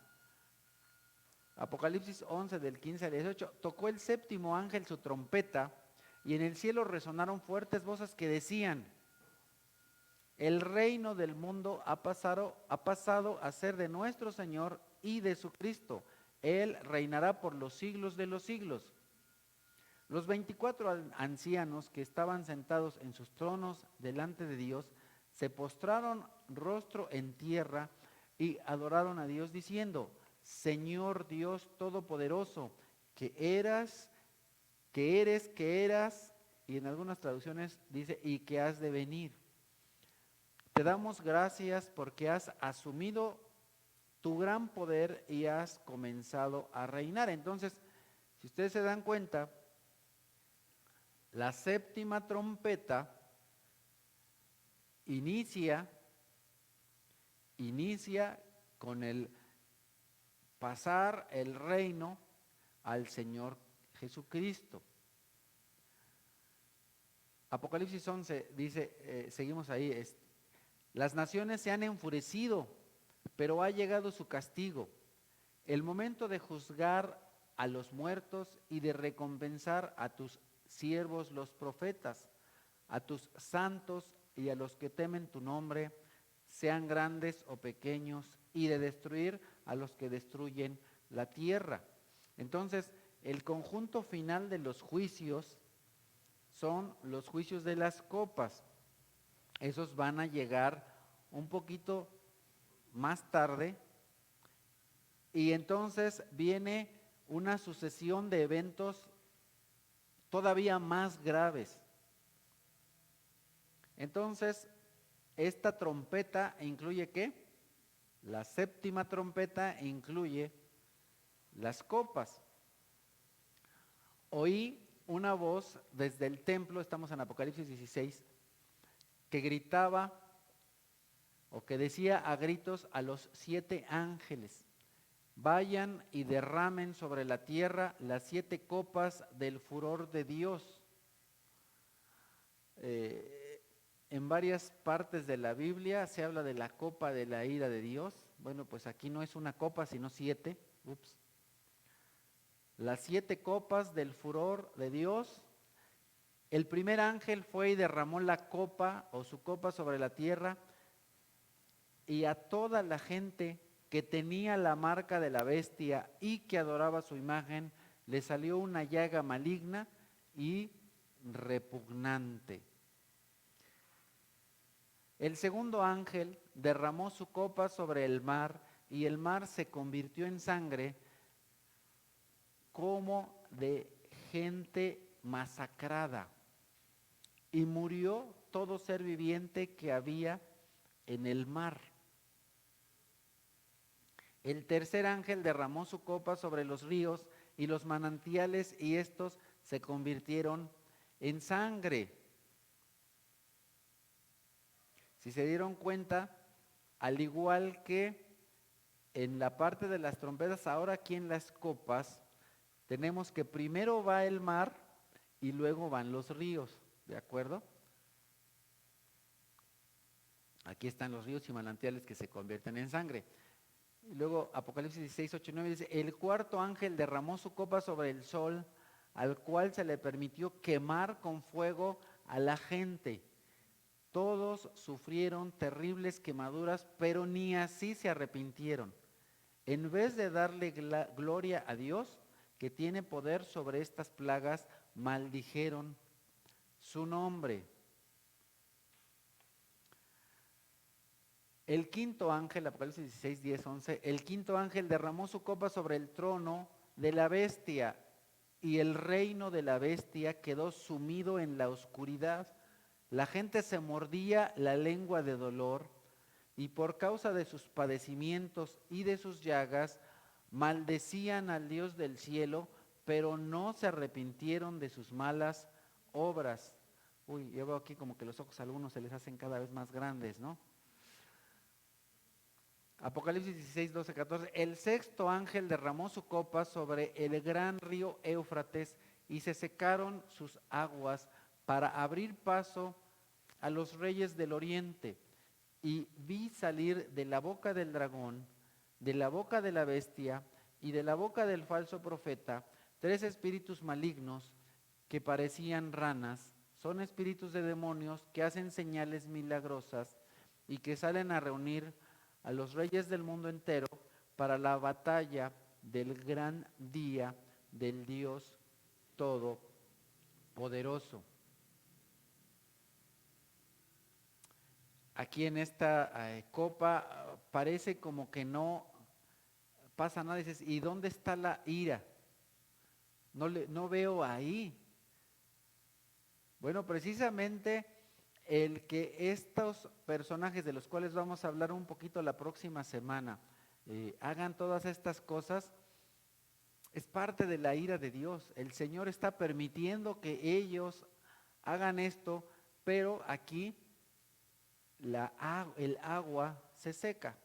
Apocalipsis 11 del 15 al 18, tocó el séptimo ángel su trompeta y en el cielo resonaron fuertes voces que decían: el reino del mundo ha pasado a ser de nuestro Señor y de su Cristo. Él reinará por los siglos de los siglos. Los 24 ancianos que estaban sentados en sus tronos delante de Dios se postraron rostro en tierra y adoraron a Dios diciendo: Señor Dios Todopoderoso, que eras, y en algunas traducciones dice: y que has de venir. Te damos gracias porque has asumido tu gran poder y has comenzado a reinar. Entonces, si ustedes se dan cuenta, La séptima trompeta inicia con el pasar el reino al Señor Jesucristo. Apocalipsis 11 dice, seguimos ahí, las naciones se han enfurecido, pero ha llegado su castigo, el momento de juzgar a los muertos y de recompensar a tus siervos los profetas, a tus santos y a los que temen tu nombre, sean grandes o pequeños, y de destruir a los que destruyen la tierra. Entonces, el conjunto final de los juicios son los juicios de las copas. Esos van a llegar un poquito más tarde, y entonces viene una sucesión de eventos todavía más graves. Entonces, esta trompeta incluye ¿qué? La séptima trompeta incluye las copas. Oí una voz desde el templo, estamos en Apocalipsis 16, que gritaba o que decía a gritos a los 7 ángeles: vayan y derramen sobre la tierra las 7 copas del furor de Dios. En varias partes de la Biblia se habla de la copa de la ira de Dios. Bueno, pues aquí no es una copa, sino 7. Las 7 copas del furor de Dios. El primer ángel fue y derramó la copa o su copa sobre la tierra, y a toda la gente que tenía la marca de la bestia y que adoraba su imagen, le salió una llaga maligna y repugnante. El segundo ángel derramó su copa sobre el mar, y el mar se convirtió en sangre como de gente masacrada, y murió todo ser viviente que había en el mar. El tercer ángel derramó su copa sobre los ríos y los manantiales, y estos se convirtieron en sangre. Si se dieron cuenta, al igual que en la parte de las trompetas, ahora aquí en las copas, tenemos que primero va el mar y luego van los ríos, ¿de acuerdo? Aquí están los ríos y manantiales que se convierten en sangre. Y luego Apocalipsis 16, 8 y 9 dice: el cuarto ángel derramó su copa sobre el sol, al cual se le permitió quemar con fuego a la gente. Todos sufrieron terribles quemaduras, pero ni así se arrepintieron. En vez de darle gloria a Dios, que tiene poder sobre estas plagas, maldijeron su nombre. El quinto ángel, Apocalipsis 16, 10, 11, el quinto ángel derramó su copa sobre el trono de la bestia, y el reino de la bestia quedó sumido en la oscuridad. La gente se mordía la lengua de dolor, y por causa de sus padecimientos y de sus llagas, maldecían al Dios del cielo, pero no se arrepintieron de sus malas obras. Uy, yo veo aquí como que los ojos a algunos se les hacen cada vez más grandes, ¿no? Apocalipsis 16, 12, 14. El sexto ángel derramó su copa sobre el gran río Éufrates, y se secaron sus aguas para abrir paso a los reyes del oriente. Y vi salir de la boca del dragón, de la boca de la bestia y de la boca del falso profeta 3 espíritus malignos que parecían ranas. Son espíritus de demonios que hacen señales milagrosas y que salen a reunir a los reyes del mundo entero para la batalla del gran día del Dios Todopoderoso. Aquí en esta copa parece como que no pasa nada. Dices, ¿y dónde está la ira? No veo ahí. Bueno, precisamente el que estos personajes de los cuales vamos a hablar un poquito la próxima semana hagan todas estas cosas es parte de la ira de Dios. El Señor está permitiendo que ellos hagan esto, pero aquí el agua se seca.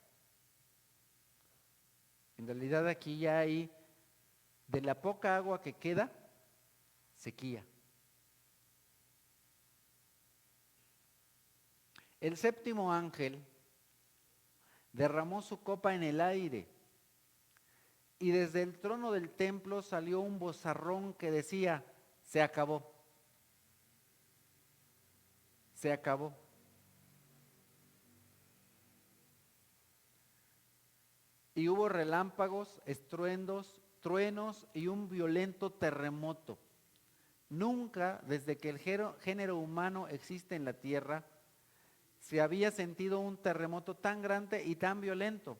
En realidad aquí ya hay, de la poca agua que queda, sequía. El séptimo ángel derramó su copa en el aire, y desde el trono del templo salió un vozarrón que decía: se acabó, se acabó. Y hubo relámpagos, estruendos, truenos y un violento terremoto. Nunca, desde que el género humano existe en la tierra, se había sentido un terremoto tan grande y tan violento.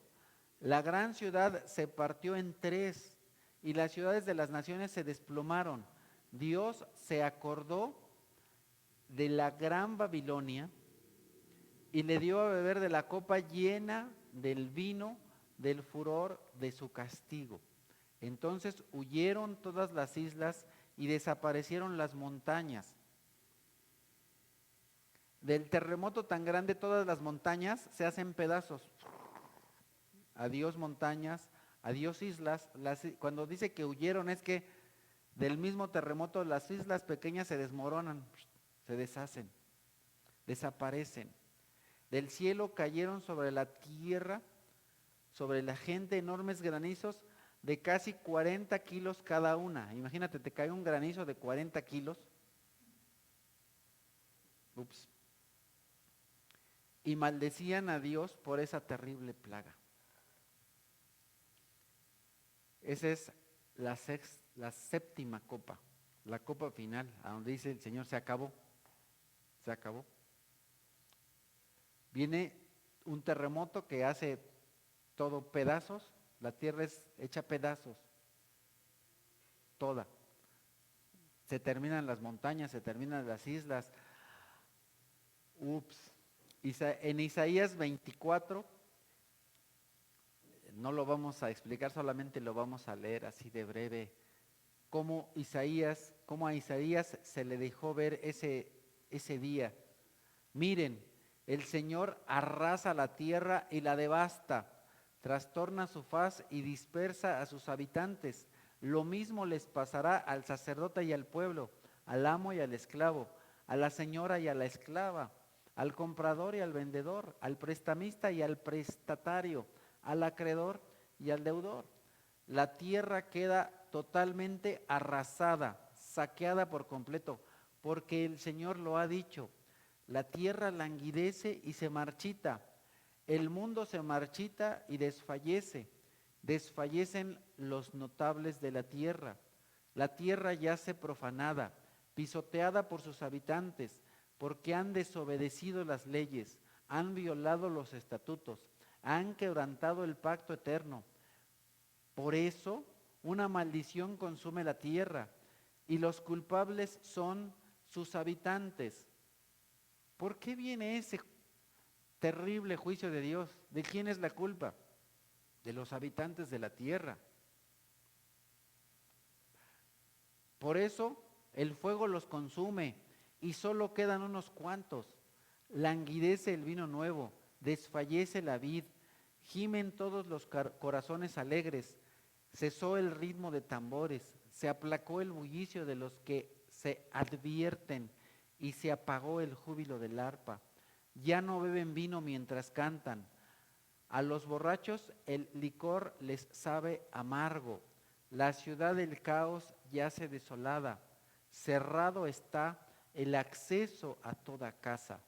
La gran ciudad se partió en tres y las ciudades de las naciones se desplomaron. Dios se acordó de la gran Babilonia y le dio a beber de la copa llena del vino del furor de su castigo. Entonces huyeron todas las islas y desaparecieron las montañas. Del terremoto tan grande, todas las montañas se hacen pedazos. Adiós montañas, adiós islas. Cuando dice que huyeron es que del mismo terremoto las islas pequeñas se desmoronan, se deshacen, desaparecen. Del cielo cayeron sobre la tierra, sobre la gente, enormes granizos de casi 40 kilos cada una. Imagínate, te cae un granizo de 40 kilos. Ups. Y maldecían a Dios por esa terrible plaga. Esa es la séptima copa, la copa final, a donde dice el Señor: se acabó, se acabó. Viene un terremoto que hace todo pedazos, la tierra es hecha pedazos, toda. Se terminan las montañas, se terminan las islas. Ups. En Isaías 24, no lo vamos a explicar, solamente lo vamos a leer así de breve, cómo a Isaías se le dejó ver ese día. Miren, el Señor arrasa la tierra y la devasta, trastorna su faz y dispersa a sus habitantes. Lo mismo les pasará al sacerdote y al pueblo, al amo y al esclavo, a la señora y a la esclava, al comprador y al vendedor, al prestamista y al prestatario, al acreedor y al deudor. La tierra queda totalmente arrasada, saqueada por completo, porque el Señor lo ha dicho. La tierra languidece y se marchita, el mundo se marchita y desfallece, desfallecen los notables de la tierra yace profanada, pisoteada por sus habitantes, porque han desobedecido las leyes, han violado los estatutos, han quebrantado el pacto eterno. Por eso, una maldición consume la tierra, y los culpables son sus habitantes. ¿Por qué viene ese terrible juicio de Dios? ¿De quién es la culpa? De los habitantes de la tierra. Por eso el fuego los consume y solo quedan unos cuantos. Languidece el vino nuevo, desfallece la vid, gimen todos los corazones alegres, cesó el ritmo de tambores, se aplacó el bullicio de los que se advierten y se apagó el júbilo del arpa. Ya no beben vino mientras cantan. A los borrachos el licor les sabe amargo. La ciudad del caos yace desolada. Cerrado está el acceso a toda casa.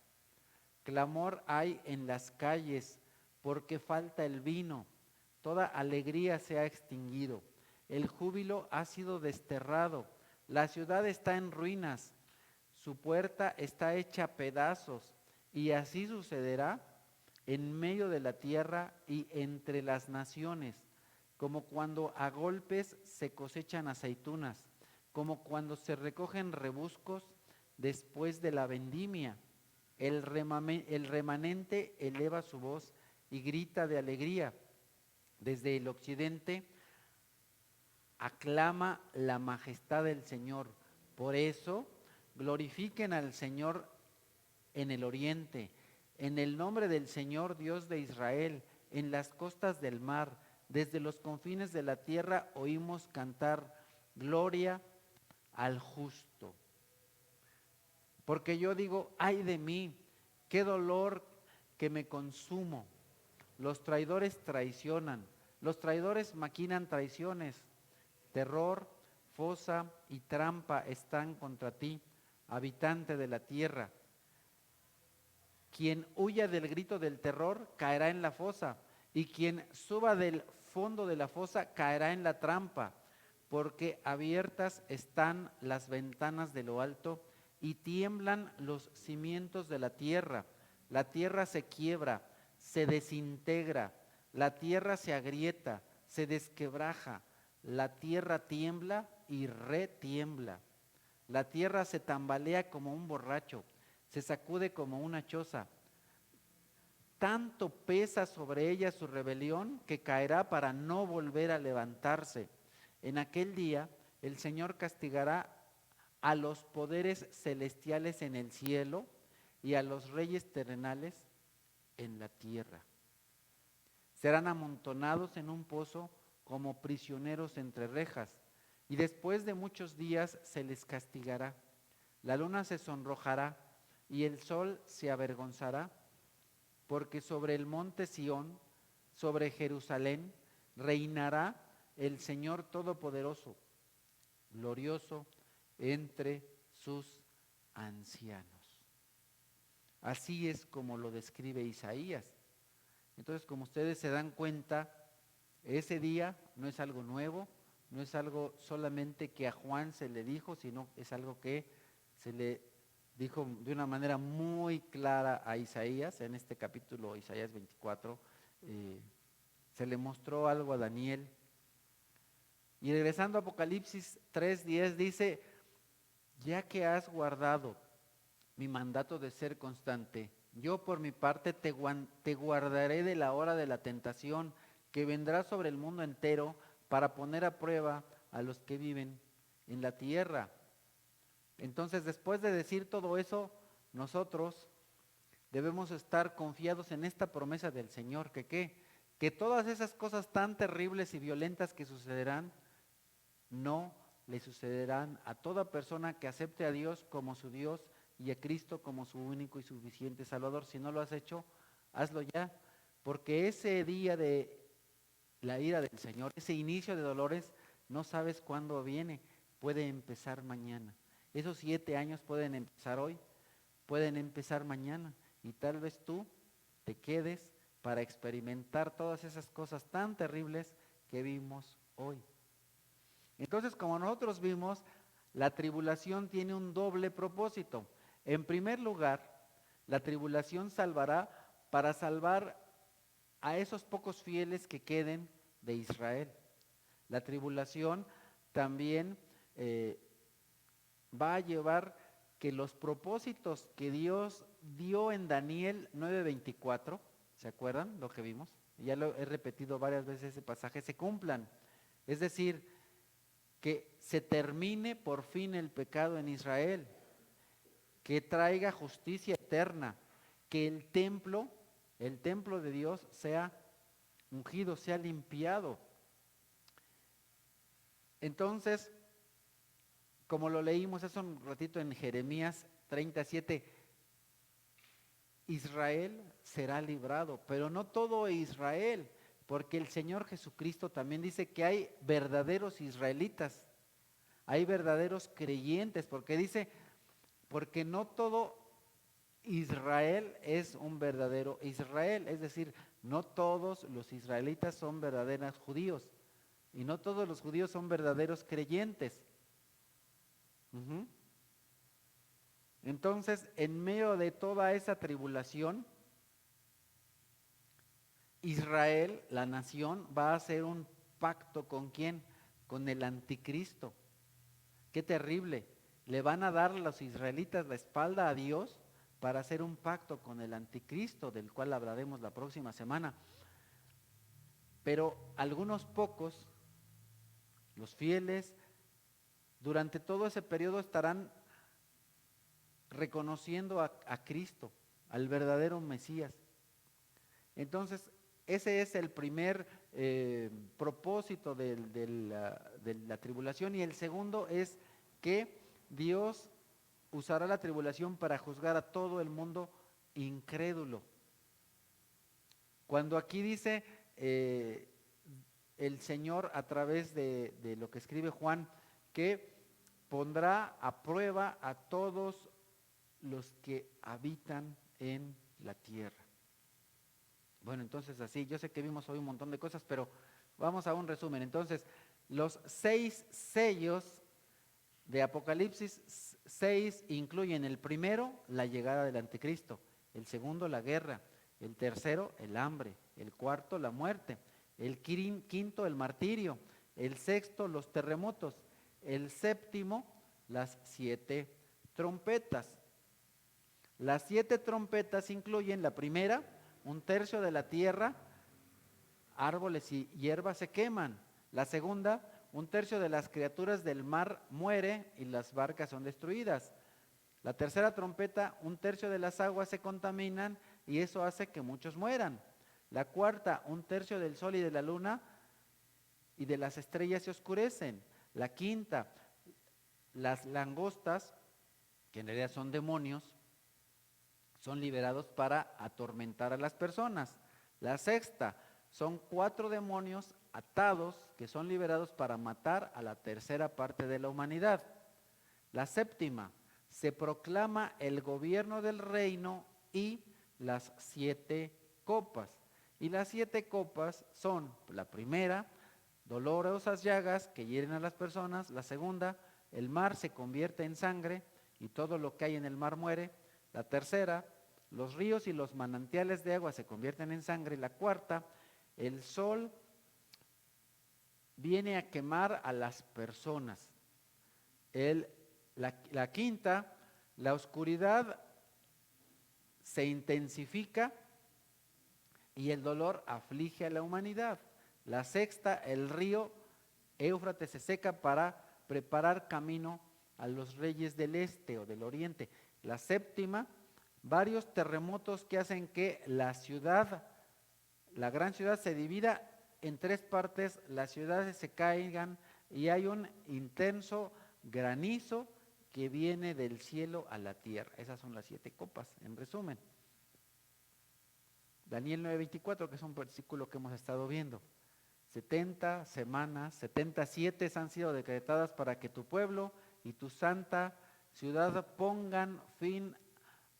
Clamor hay en las calles porque falta el vino. Toda alegría se ha extinguido. El júbilo ha sido desterrado. La ciudad está en ruinas. Su puerta está hecha pedazos. Y así sucederá en medio de la tierra y entre las naciones, como cuando a golpes se cosechan aceitunas, como cuando se recogen rebuscos después de la vendimia. El remanente eleva su voz y grita de alegría. Desde el occidente aclama la majestad del Señor. Por eso glorifiquen al Señor en el oriente, en el nombre del Señor Dios de Israel, en las costas del mar, desde los confines de la tierra oímos cantar gloria al justo. Porque yo digo, ay de mí, qué dolor que me consumo. Los traidores traicionan, los traidores maquinan traiciones. Terror, fosa y trampa están contra ti, habitante de la tierra. Quien huya del grito del terror caerá en la fosa, y quien suba del fondo de la fosa caerá en la trampa, porque abiertas están las ventanas de lo alto y tiemblan los cimientos de la tierra. La tierra se quiebra, se desintegra, la tierra se agrieta, se desquebraja, la tierra tiembla y retiembla. La tierra se tambalea como un borracho, se sacude como una choza. Tanto pesa sobre ella su rebelión que caerá para no volver a levantarse. En aquel día el Señor castigará a los poderes celestiales en el cielo y a los reyes terrenales en la tierra. Serán amontonados en un pozo como prisioneros entre rejas, y después de muchos días se les castigará. La luna se sonrojará y el sol se avergonzará, porque sobre el monte Sión, sobre Jerusalén, reinará el Señor Todopoderoso, glorioso entre sus ancianos. Así es como lo describe Isaías. Entonces, como ustedes se dan cuenta, ese día no es algo nuevo, no es algo solamente que a Juan se le dijo, sino es algo que se le dijo de una manera muy clara a Isaías. En este capítulo, Isaías 24, se le mostró algo a Daniel. Y regresando a Apocalipsis 3:10 dice, ya que has guardado mi mandato de ser constante, yo por mi parte te guardaré de la hora de la tentación que vendrá sobre el mundo entero para poner a prueba a los que viven en la tierra. Entonces, después de decir todo eso, nosotros debemos estar confiados en esta promesa del Señor, que ¿qué? Que todas esas cosas tan terribles y violentas que sucederán, no le sucederán a toda persona que acepte a Dios como su Dios y a Cristo como su único y suficiente Salvador. Si no lo has hecho, hazlo ya, porque ese día de la ira del Señor, ese inicio de dolores, no sabes cuándo viene, puede empezar mañana. Esos 7 años pueden empezar hoy, pueden empezar mañana, y tal vez tú te quedes para experimentar todas esas cosas tan terribles que vimos hoy. Entonces, como nosotros vimos, la tribulación tiene un doble propósito. En primer lugar, la tribulación salvará para salvar a esos pocos fieles que queden de Israel. La tribulación también va a llevar que los propósitos que Dios dio en Daniel 9:24, ¿se acuerdan lo que vimos? Ya lo he repetido varias veces ese pasaje, se cumplan. Es decir, que se termine por fin el pecado en Israel, que traiga justicia eterna, que el templo de Dios sea ungido, sea limpiado. Entonces, como lo leímos hace un ratito en Jeremías 37, Israel será librado, pero no todo Israel, porque el Señor Jesucristo también dice que hay verdaderos israelitas, hay verdaderos creyentes, porque dice, porque no todo Israel es un verdadero Israel, es decir, no todos los israelitas son verdaderos judíos y no todos los judíos son verdaderos creyentes. Entonces, en medio de toda esa tribulación, Israel, la nación, va a hacer un pacto ¿con quién? Con el anticristo. Qué terrible. Le van a dar a los israelitas la espalda a Dios para hacer un pacto con el anticristo, del cual hablaremos la próxima semana. Pero algunos pocos, los fieles, durante todo ese periodo estarán reconociendo a Cristo, al verdadero Mesías. Entonces, ese es el primer propósito de la tribulación. Y el segundo es que Dios usará la tribulación para juzgar a todo el mundo incrédulo. Cuando aquí dice el Señor a través de lo que escribe Juan, que pondrá a prueba a todos los que habitan en la tierra. Bueno, entonces así, yo sé que vimos hoy un montón de cosas, pero vamos a un resumen. Entonces, los 6 sellos de Apocalipsis 6 incluyen el primero, la llegada del anticristo; el segundo, la guerra; el tercero, el hambre; el cuarto, la muerte; el quinto, el martirio; el sexto, los terremotos; el séptimo, las 7 trompetas. Las 7 trompetas incluyen la primera: 1/3 de la tierra, árboles y hierbas se queman. La segunda: 1/3 de las criaturas del mar muere y las barcas son destruidas. La tercera trompeta: 1/3 de las aguas se contaminan y eso hace que muchos mueran. La cuarta: 1/3 del sol y de la luna y de las estrellas se oscurecen. La quinta: las langostas, que en realidad son demonios, son liberados para atormentar a las personas. La sexta: son 4 demonios atados que son liberados para matar a la tercera parte de la humanidad. La séptima: se proclama el gobierno del reino y las 7 copas. Y las 7 copas son: la primera, dolorosas llagas que hieren a las personas; la segunda, el mar se convierte en sangre y todo lo que hay en el mar muere; la tercera, los ríos y los manantiales de agua se convierten en sangre; la cuarta, el sol viene a quemar a las personas; la quinta, la oscuridad se intensifica y el dolor aflige a la humanidad; la sexta, el río Éufrates se seca para preparar camino a los reyes del este o del oriente; la séptima, varios terremotos que hacen que la gran ciudad se divida en 3 partes, las ciudades se caigan y hay un intenso granizo que viene del cielo a la tierra. Esas son las 7 copas, en resumen. Daniel 9:24, que es un versículo que hemos estado viendo. 70 semanas, 77 han sido decretadas para que tu pueblo y tu santa ciudad pongan fin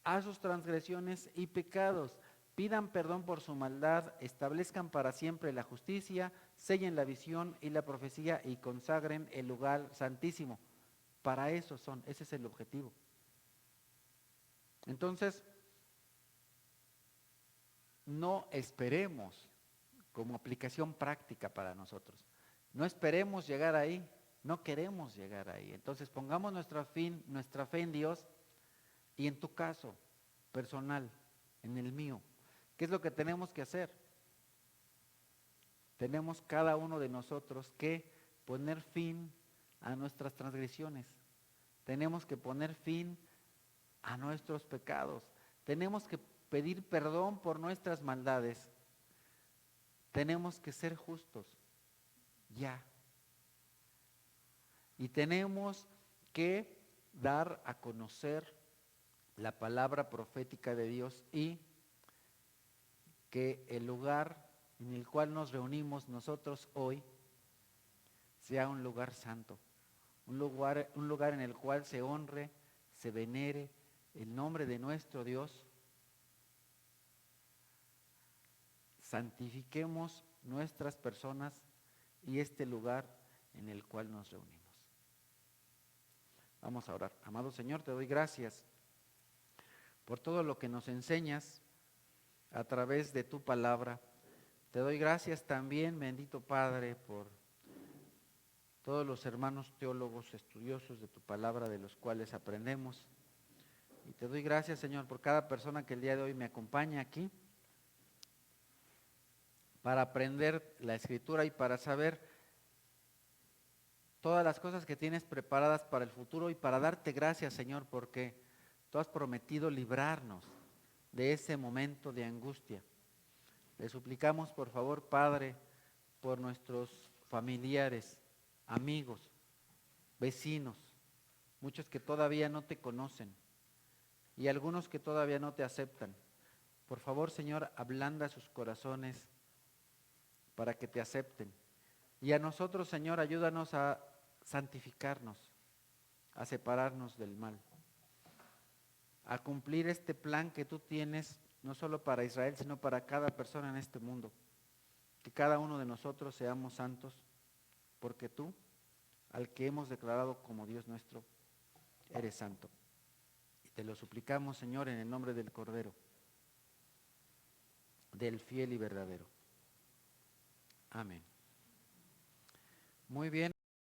a sus transgresiones y pecados, pidan perdón por su maldad, establezcan para siempre la justicia, sellen la visión y la profecía y consagren el lugar santísimo. Para eso son, ese es el objetivo. Entonces, no esperemos como aplicación práctica para nosotros. No esperemos llegar ahí, no queremos llegar ahí. Entonces, pongamos nuestra fe en Dios y en tu caso personal, en el mío. ¿Qué es lo que tenemos que hacer? Tenemos cada uno de nosotros que poner fin a nuestras transgresiones. Tenemos que poner fin a nuestros pecados. Tenemos que pedir perdón por nuestras maldades. Tenemos que ser justos, ya. Y tenemos que dar a conocer la palabra profética de Dios y que el lugar en el cual nos reunimos nosotros hoy sea un lugar santo, un lugar en el cual se honre, se venere el nombre de nuestro Dios. Santifiquemos nuestras personas y este lugar en el cual nos reunimos. Vamos a orar. Amado Señor, te doy gracias por todo lo que nos enseñas a través de tu palabra. Te doy gracias también, bendito Padre, por todos los hermanos teólogos estudiosos de tu palabra, de los cuales aprendemos. Y te doy gracias, Señor, por cada persona que el día de hoy me acompaña aquí para aprender la Escritura y para saber todas las cosas que tienes preparadas para el futuro, y para darte gracias, Señor, porque Tú has prometido librarnos de ese momento de angustia. Le suplicamos, por favor, Padre, por nuestros familiares, amigos, vecinos, muchos que todavía no te conocen y algunos que todavía no te aceptan. Por favor, Señor, ablanda sus corazones para que te acepten. Y a nosotros, Señor, ayúdanos a santificarnos, a separarnos del mal, a cumplir este plan que tú tienes, no solo para Israel, sino para cada persona en este mundo. Que cada uno de nosotros seamos santos, porque tú, al que hemos declarado como Dios nuestro, eres santo. Y te lo suplicamos, Señor, en el nombre del Cordero, del fiel y verdadero. Amén. Muy bien.